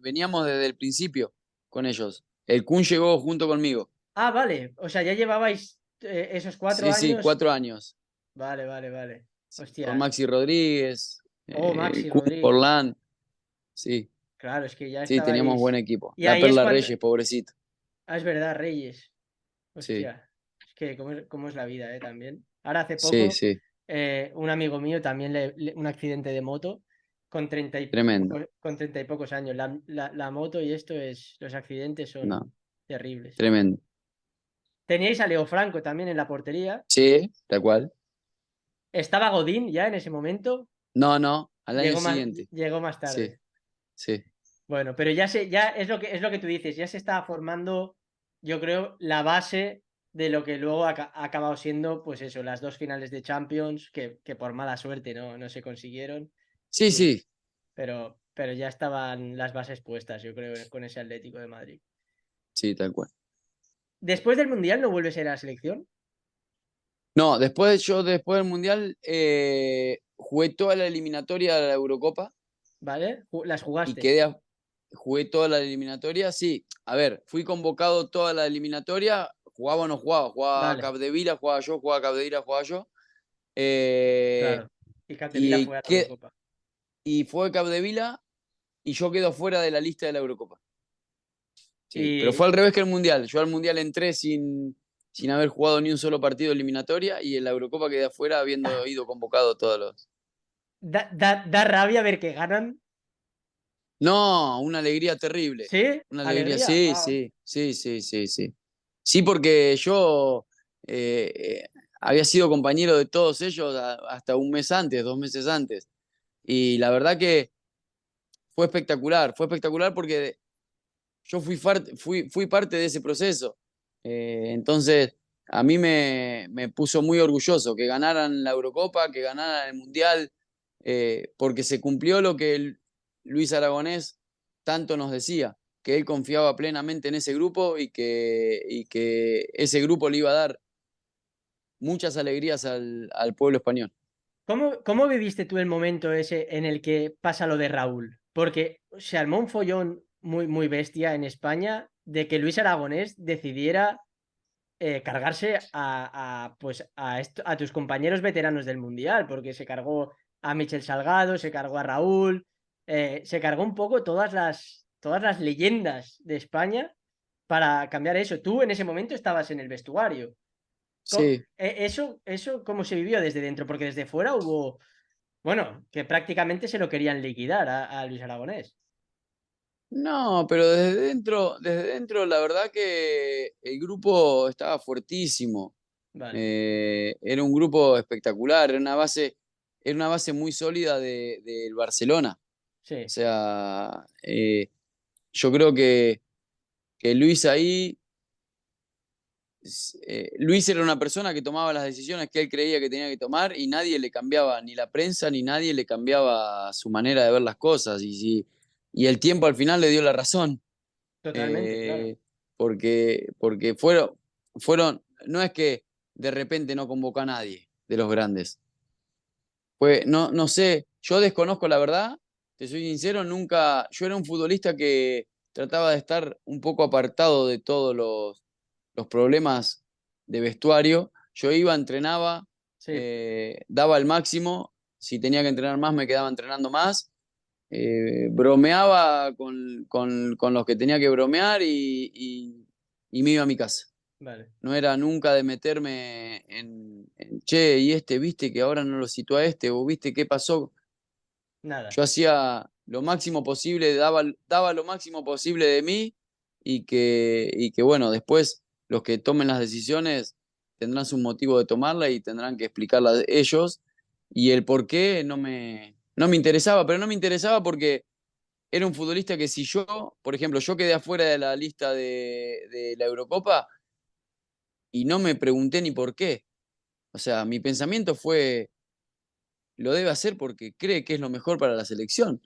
veníamos desde el principio con ellos. El Kun llegó junto conmigo. Ah, vale. O sea, ya llevabais esos cuatro Sí, sí, años. 4 años. Vale, vale, vale. Sí, con Hostia. Maxi Rodríguez, Oh, Maxi Kun Rodríguez. Forlán. Sí, Claro, es que ya sí, teníamos buen estabais. equipo. Y La ahí es Perla cuando. Reyes, pobrecito. Ah, es verdad, Reyes. Sí, Hostia. Es que cómo es la vida, también. Ahora hace sí, poco, sí, un amigo mío también un accidente de moto con tremendo. con 30 y pocos años. La moto y los accidentes No, son terribles. tremendo. Teníais a Leo Franco también en la portería. Sí, tal cual. Estaba Godín ya en ese momento. No, no, al año Llegó más, siguiente. llegó más Sí, tarde. sí, Bueno, pero ya es lo que tú dices, ya se estaba formando, yo creo, la base de lo que luego ha acabado siendo, pues eso, las dos finales de Champions, que por mala suerte no se consiguieron, sí, y- sí, pero ya estaban las bases puestas, yo creo, con ese Atlético de Madrid. sí, tal cual. Después del Mundial no vuelves a ir a la selección, No, después del Mundial jugué toda la eliminatoria de la Eurocopa ¿vale? Las y jugaste. jugué toda la eliminatoria. Sí, a ver, fui convocado toda la eliminatoria, jugaba o no jugaba, jugaba Vale, Capdevila, jugaba yo, jugaba Capdevila, jugaba yo. Eh, claro. Y Capdevila y, fue a la que, Eurocopa. y fue Capdevila y yo quedo fuera de la lista de la Eurocopa. Sí, pero Y fue al revés que el Mundial. Yo al Mundial entré sin haber jugado ni un solo partido de eliminatoria y en la Eurocopa quedé afuera habiendo ido convocado todos los... da rabia ver que ganan. No, una alegría terrible. ¿Sí? Una alegría, Alegría. sí, Ah, sí, sí, sí, sí, sí. Sí, porque yo eh, eh, había sido compañero de todos ellos hasta un mes antes, 2 meses antes. Y la verdad que fue espectacular porque yo fui parte de ese proceso. Entonces, a mí me puso muy orgulloso que ganaran la Eurocopa, que ganaran el Mundial, porque se cumplió lo que Luis Aragonés tanto nos decía, que él confiaba plenamente en ese grupo y que ese grupo le iba a dar muchas alegrías al pueblo español. ¿Cómo viviste tú el momento ese en el que pasa lo de Raúl? Porque se armó un follón muy, muy bestia en España de que Luis Aragonés decidiera cargarse pues a tus compañeros veteranos del Mundial, porque se cargó a Michel Salgado, se cargó a Raúl, se cargó un poco todas las leyendas de España para cambiar eso. Tú en ese momento estabas en el vestuario. Sí. Eso, ¿cómo se vivió desde dentro? Porque desde fuera hubo, bueno, que prácticamente se lo querían liquidar a Luis Aragonés. No, pero desde dentro, la verdad que el grupo estaba fuertísimo. Vale, Era un grupo espectacular, era una base muy sólida del Barcelona. O sí, sea, yo creo que Luis era una persona que tomaba las decisiones que él creía que tenía que tomar y nadie le cambiaba, ni la prensa, ni nadie le cambiaba su manera de ver las cosas. Y el tiempo al final le dio la razón. totalmente, claro. eh, porque fueron, no es que de repente no convocó a nadie de los grandes. No, no sé, yo desconozco la verdad, te soy sincero, nunca, yo era un futbolista que trataba de estar un poco apartado de todos los problemas de vestuario. Yo iba, entrenaba, Sí, daba el máximo, si tenía que entrenar más me quedaba entrenando más, bromeaba con los que tenía que bromear y me iba a mi casa. vale, No era nunca de meterme che, y viste que ahora no lo citó a o viste qué pasó. nada, Yo hacía lo máximo posible, daba lo máximo posible de mí y que bueno, después los que tomen las decisiones tendrán su motivo de tomarla y tendrán que explicarla ellos. Y el por qué no me interesaba, pero no me interesaba porque era un futbolista que si yo, por ejemplo, yo quedé afuera de la lista de la Eurocopa y no me pregunté ni por qué. O sea, mi pensamiento fue, lo debe hacer porque cree que es lo mejor para la selección.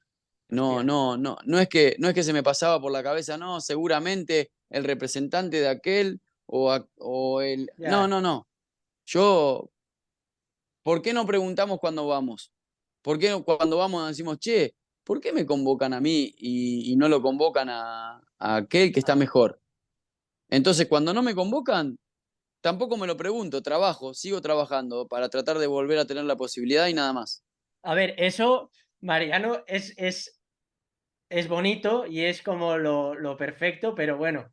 No, Hostia, no, no, no es que se me pasaba por la cabeza, no, seguramente el representante de aquel o el. No, ya. no, no. Yo, ¿por qué no preguntamos cuando vamos? ¿Por qué cuando vamos decimos, che, ¿por qué me convocan a mí y no lo convocan a aquel que está Ah, mejor? Entonces, cuando no me convocan, tampoco me lo pregunto, trabajo, sigo trabajando para tratar de volver a tener la posibilidad y nada más. a ver, eso, Mariano, es bonito y es como lo perfecto, pero bueno,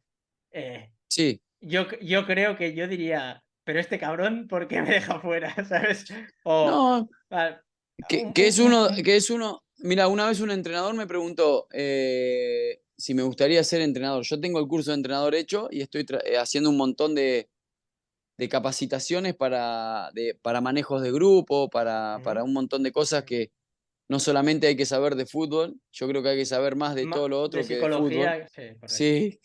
eh, Sí, yo creo que yo diría, pero este cabrón, ¿por qué me deja fuera? ¿Sabes? O no, ah, que, que es uno, que es uno, mira, una vez un entrenador me preguntó si me gustaría ser entrenador. Yo tengo el curso de entrenador hecho y estoy haciendo un montón de capacitaciones para manejos de grupo, para ujú, un montón de cosas que no solamente hay que saber de fútbol, yo creo que hay que saber más de todo lo de otro que de fútbol. psicología, sí, correcto. Sí,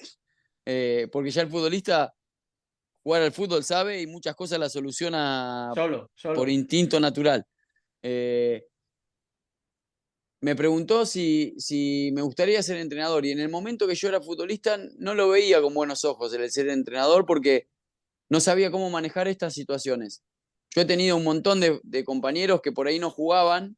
porque ya el futbolista jugar al fútbol sabe y muchas cosas las soluciona Solo, por solo. instinto natural. Eh, Me preguntó si me gustaría ser entrenador y en el momento que yo era futbolista no lo veía con buenos ojos el ser entrenador porque no sabía cómo manejar estas situaciones. Yo he tenido un montón de compañeros que por ahí no jugaban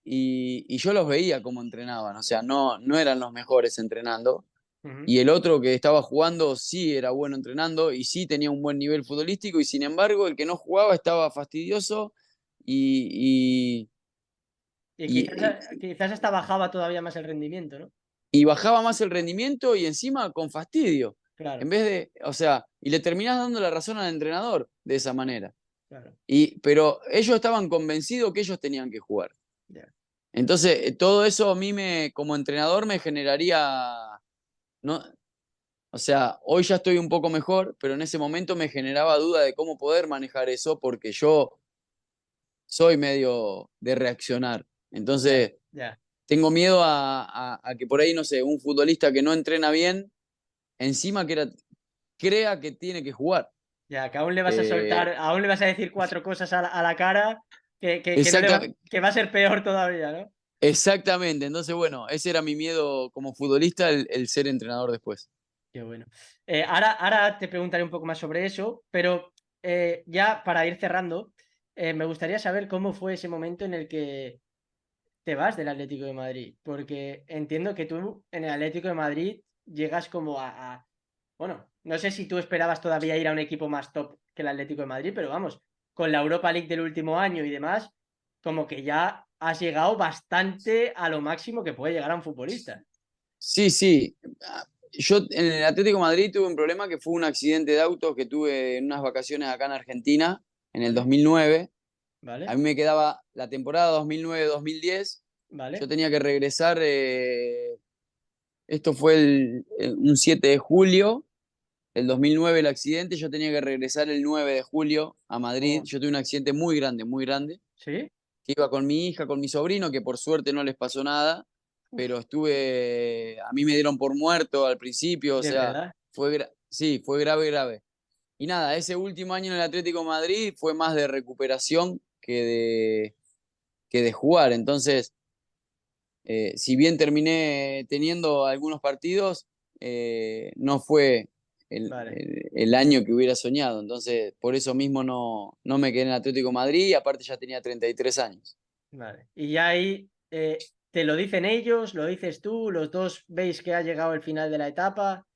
y yo los veía cómo entrenaban, o sea, no eran los mejores entrenando. Ujú. Y el otro que estaba jugando sí era bueno entrenando y sí tenía un buen nivel futbolístico y sin embargo el que no jugaba estaba fastidioso y, Y quizás, y, quizás hasta bajaba todavía más el rendimiento, ¿no? y bajaba más el rendimiento y encima con fastidio. En Claro, vez de, o sea, y le terminás dando la razón al entrenador de esa manera. claro. Pero ellos estaban convencidos que ellos tenían que jugar. Ya. Entonces, todo eso a mí como entrenador me generaría, no, o sea, hoy ya estoy un poco mejor, pero en ese momento me generaba duda de cómo poder manejar eso porque yo soy medio de reaccionar. Ya, Entonces, ya, tengo miedo a que por ahí, no sé, un futbolista que no entrena bien, encima crea que tiene que jugar. ya, que aún le vas a soltar, Eh, aún le vas a decir cuatro cosas a la cara que no le va, exacta- que va a ser peor todavía, ¿no? exactamente. Entonces, bueno, ese era mi miedo como futbolista, el ser entrenador después. Qué bueno. Ahora te preguntaré un poco más sobre eso, pero ya para ir cerrando, me gustaría saber cómo fue ese momento en el que te vas del Atlético de Madrid, porque entiendo que tú en el Atlético de Madrid llegas como bueno, no sé si tú esperabas todavía ir a un equipo más top que el Atlético de Madrid, pero vamos, con la Europa League del último año y demás, como que ya has llegado bastante a lo máximo que puede llegar a un futbolista. Sí, sí. Yo en el Atlético de Madrid tuve un problema que fue un accidente de auto que tuve en unas vacaciones acá en Argentina en el ¿Vale? 2009. A ¿Vale? mí me quedaba la temporada 2009-2010. Yo ¿Vale? tenía que regresar, esto fue un 7 de julio del 2009 el accidente, yo tenía que regresar el 9 de julio a Madrid. Oh, Yo tuve un accidente muy grande, ¿sí? que iba con mi hija, con mi sobrino, que por suerte no les pasó nada, pero a mí me dieron por muerto al principio, o De sea, verdad. sí, fue grave, grave. Y nada, ese último año en el Atlético de Madrid fue más de recuperación que de jugar. Entonces, si bien terminé teniendo algunos partidos, no fue Vale, el año que hubiera soñado. Entonces, por eso mismo no me quedé en el Atlético de Madrid y aparte ya tenía 33 años. vale. Y ya ahí te lo dicen ellos, lo dices tú, los dos veis que ha llegado el final de la etapa.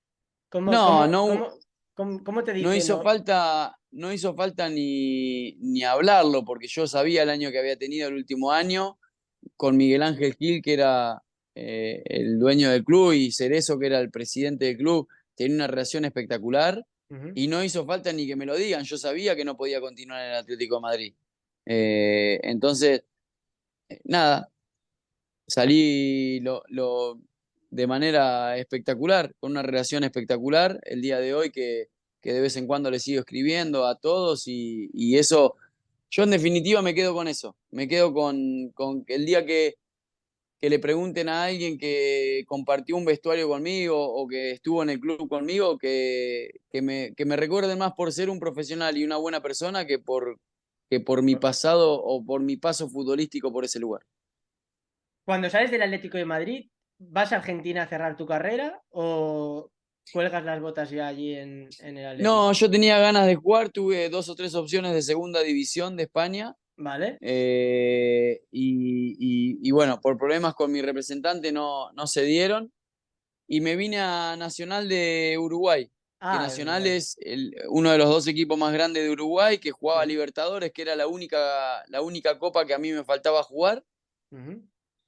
¿Cómo, No, cómo, no, cómo, cómo te no dicen? hizo falta, no hizo falta ni hablarlo, porque yo sabía el año que había tenido el último año con Miguel Ángel Gil, que era el dueño del club, y Cerezo, que era el presidente del club, tenía una relación espectacular Ujú. y no hizo falta ni que me lo digan. Yo sabía que no podía continuar en el Atlético de Madrid. Entonces, nada, salí de manera espectacular, con una relación espectacular el día de hoy que de vez en cuando le sigo escribiendo a todos y eso, yo en definitiva me quedo con eso, me quedo con el día que le pregunten a alguien que compartió un vestuario conmigo o que estuvo en el club conmigo, que me recuerden más por ser un profesional y una buena persona que por mi pasado o por mi paso futbolístico por ese lugar. Cuando sales del Atlético de Madrid, ¿vas a Argentina a cerrar tu carrera o cuelgas las botas ya allí en el No, Atlético? yo tenía ganas de jugar, tuve 2 o 3 opciones de segunda división de España. ¿Vale? Y bueno, por problemas con mi representante no se dieron. Y me vine a Nacional de Uruguay, que Ah, en Nacional Uruguay. es uno de los 2 equipos más grandes de Uruguay, que jugaba Ujú, Libertadores, que era la única copa que a mí me faltaba jugar. ujú.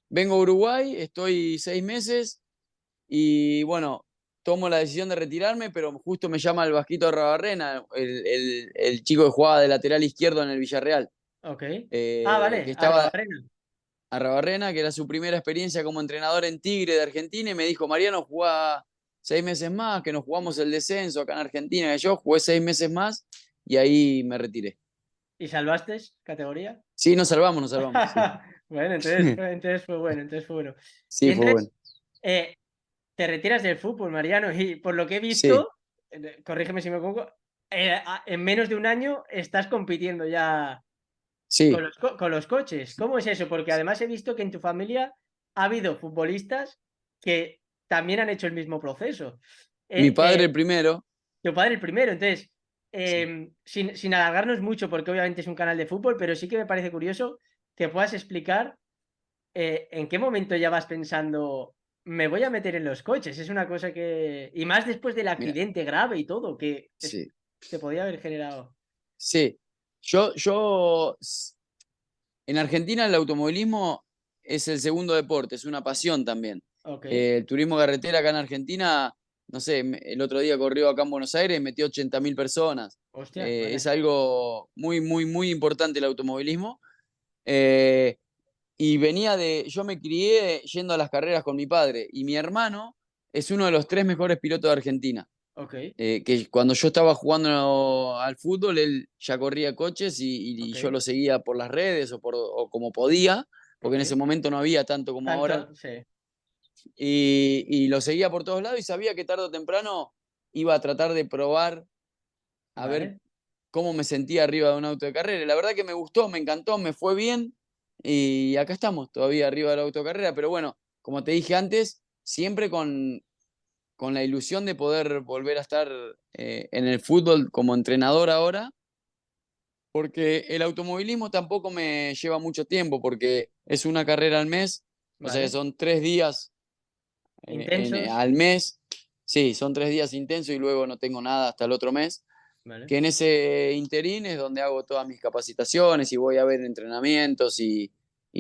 Vengo a Uruguay, estoy 6 meses y bueno, tomo la decisión de retirarme, pero justo me llama el Vasquito Arrabarrena, el chico que jugaba de lateral izquierdo en el Villarreal, Ok. Ah, que vale, estaba Arrobarrena. Arrabarrena, que era su primera experiencia como entrenador en Tigre de Argentina, y me dijo, Mariano, jugá 6 meses más, que nos jugamos el descenso acá en Argentina. Y yo jugué 6 meses más y ahí me retiré. ¿Y salvaste categoría? Sí, nos salvamos, sí. Bueno, entonces fue bueno, entonces fue bueno. Y Sí, fue bueno. entonces, eh, te retiras del fútbol, Mariano, y por lo que he Sí, visto, corrígeme si me equivoco, en menos de un año estás compitiendo ya con sí. con los coches. ¿Cómo es eso? Porque además he visto que en tu familia ha habido futbolistas que también han hecho el mismo proceso. Mi Eh, padre eh, el primero. Tu padre el primero, entonces, Sí. sin alargarnos mucho, porque obviamente es un canal de fútbol, pero sí que me parece curioso que puedas explicar en qué momento ya vas pensando, me voy a meter en los coches. Es una cosa que. Y más después del Mira, accidente grave y todo, sí. te podía haber generado. Sí. Yo, en Argentina el automovilismo es el segundo deporte, es una pasión también. Ok, El turismo carretera acá en Argentina, no sé, el otro día corrió acá en Buenos Aires y metió 80.000 personas. hostia, Es vale. algo muy, muy, muy importante el automovilismo. Eh, y yo me crié yendo a las carreras con mi padre y mi hermano es uno de los 3 mejores pilotos de Argentina. Ok, Que cuando yo estaba jugando al fútbol, él ya corría coches y ok, yo lo seguía por las redes o como podía, porque en ese ok. momento no había tanto como ahora, Tanto, sí, y lo seguía por todos lados y sabía que tarde o temprano iba a tratar de probar a ver vale, cómo me sentía arriba de un auto de carrera. La verdad que me gustó, me encantó, me fue bien y acá estamos, todavía arriba del auto de carrera, pero bueno, como te dije antes, siempre con la ilusión de poder volver a estar en el fútbol como entrenador ahora, porque el automovilismo tampoco me lleva mucho tiempo, porque es una carrera al mes, o sea que vale. son 3 días Intensos, al mes, sí, son 3 días intensos y luego no tengo nada hasta el otro mes, vale. que en ese interín es donde hago todas mis capacitaciones y voy a ver entrenamientos y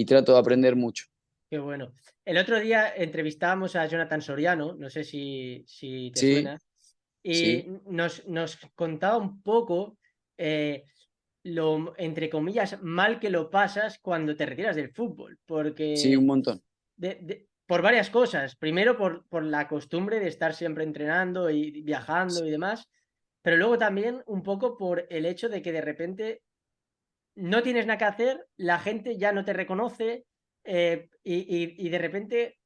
trato de aprender mucho. Qué bueno. El otro día entrevistábamos a Jonathan Soriano, no sé si te Sí, suena, y sí, nos contaba un poco lo, entre comillas, mal que lo pasas cuando te retiras del fútbol, sí, un porque montón. por varias cosas. Primero, por la costumbre de estar siempre entrenando y viajando y demás, pero luego también un poco por el hecho de que de repente no tienes nada que hacer, la gente ya no te reconoce y de repente,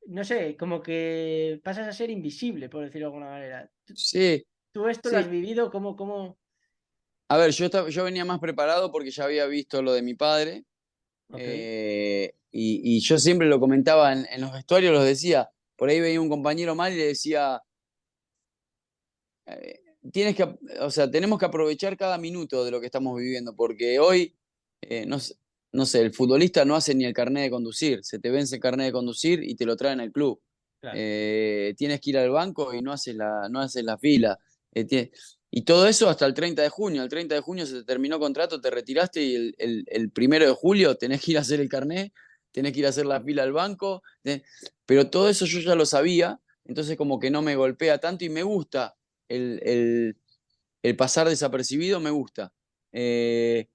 no sé, como que pasas a ser invisible, por decirlo de alguna manera. Sí, ¿Tú esto lo has sí. vivido? ¿Cómo? A ver, yo venía más preparado porque ya había visto lo de mi padre. Ok, Y yo siempre lo comentaba en los vestuarios, los decía, por ahí veía un compañero mal y le decía, eh, o sea, tenemos que aprovechar cada minuto de lo que estamos viviendo, porque hoy, no sé, el futbolista no hace ni el carnet de conducir, se te vence el carnet de conducir y te lo traen al club. claro. Tienes que ir al banco y no haces la fila. Y todo eso hasta el 30 de junio. El 30 de junio se te terminó contrato, te retiraste y el 1 de julio tenés que ir a hacer el carnet, tenés que ir a hacer la fila al banco. Pero todo eso yo ya lo sabía, entonces como que no me golpea tanto y me gusta el, el- el pasar desapercibido, me gusta. Eh,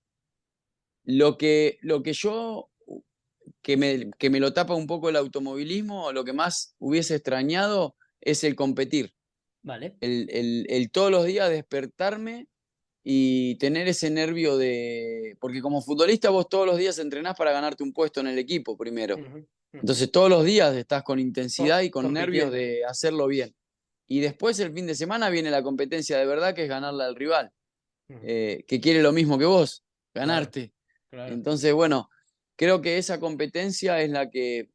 lo que yo, que me lo tapa un poco el automovilismo, lo que más hubiese extrañado es el competir, Vale. el todos los días despertarme y tener ese nervio de. Porque como futbolista vos todos los días entrenás para ganarte un puesto en el equipo primero. Ujú, Entonces todos los días estás con intensidad y con nervios Compitiendo. de hacerlo bien. Y después el fin de semana viene la competencia de verdad, que es ganarle al rival, que quiere lo mismo que vos, Claro, ganarte. claro. Entonces, bueno, creo que esa competencia es la que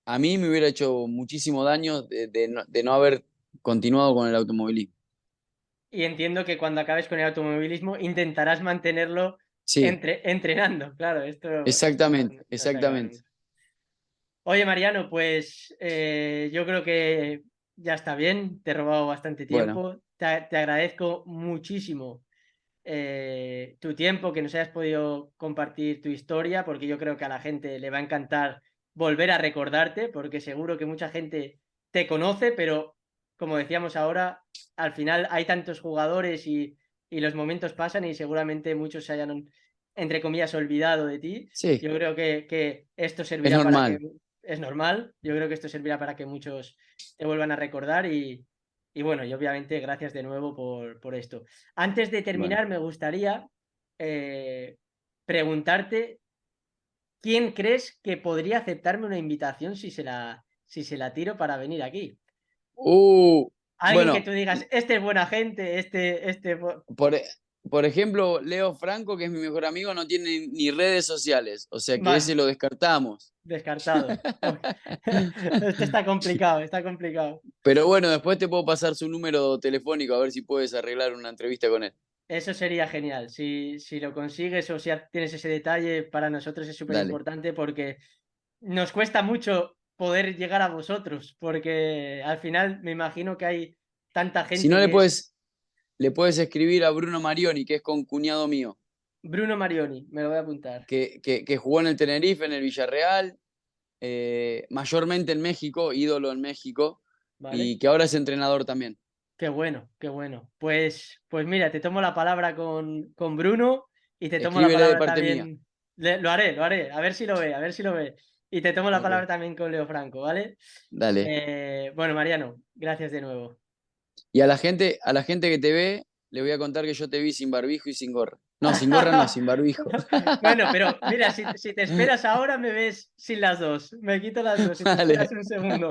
a mí me hubiera hecho muchísimo daño de no haber continuado con el automovilismo. Y entiendo que cuando acabes con el automovilismo intentarás mantenerlo Sí, entrenando. Claro, esto exactamente, no se acaba exactamente. nunca. Oye, Mariano, pues yo creo que ya está bien, te he robado bastante Bueno, tiempo. Te agradezco muchísimo tu tiempo, que nos hayas podido compartir tu historia, porque yo creo que a la gente le va a encantar volver a recordarte, porque seguro que mucha gente te conoce, pero como decíamos ahora, al final hay tantos jugadores y los momentos pasan y seguramente muchos se hayan, entre comillas, olvidado de ti. sí, Yo creo que esto es servirá para que, normal. es normal, yo creo que esto servirá para que muchos te vuelvan a recordar y bueno, y obviamente gracias de nuevo por esto. Antes de Bueno. terminar, me gustaría eh, preguntarte quién crees que podría aceptarme una invitación si se la tiro para venir aquí. Uh, Alguien que bueno, tú digas, este es buena gente, por, e- por ejemplo, Leo Franco, que es mi mejor amigo, no tiene ni redes sociales, o sea que ese Vale, lo descartamos. descartado. Ok. Este está complicado, está complicado. Pero bueno, después te puedo pasar su número telefónico a ver si puedes arreglar una entrevista con él. Eso sería genial. Si lo consigues o si tienes ese detalle, para nosotros es súper Dale. importante porque nos cuesta mucho poder llegar a vosotros, porque al final me imagino que hay tanta Si gente no, que es le puedes escribir a Bruno Marioni, que es con cuñado mío, Bruno Marioni, me lo voy a apuntar, que jugó en el Tenerife, en el Villarreal, mayormente en México, ídolo en México, ¿vale? y que ahora es entrenador también. Qué bueno, qué bueno. Pues mira, te tomo la palabra con Bruno y te tomo la Escríbele de palabra parte mía. también. Lo haré, a ver si lo ve, a ver si lo ve. Y te tomo la Ok, palabra también con Leo Franco, ¿vale? dale. Bueno, Mariano, gracias de nuevo. Y a la gente que te ve, le voy a contar que yo te vi sin barbijo y sin gorra. No, sin gorra no, sin barbijo. Bueno, pero mira, si te esperas ahora, me ves sin las dos. Me quito las dos si te esperas Dale. un segundo.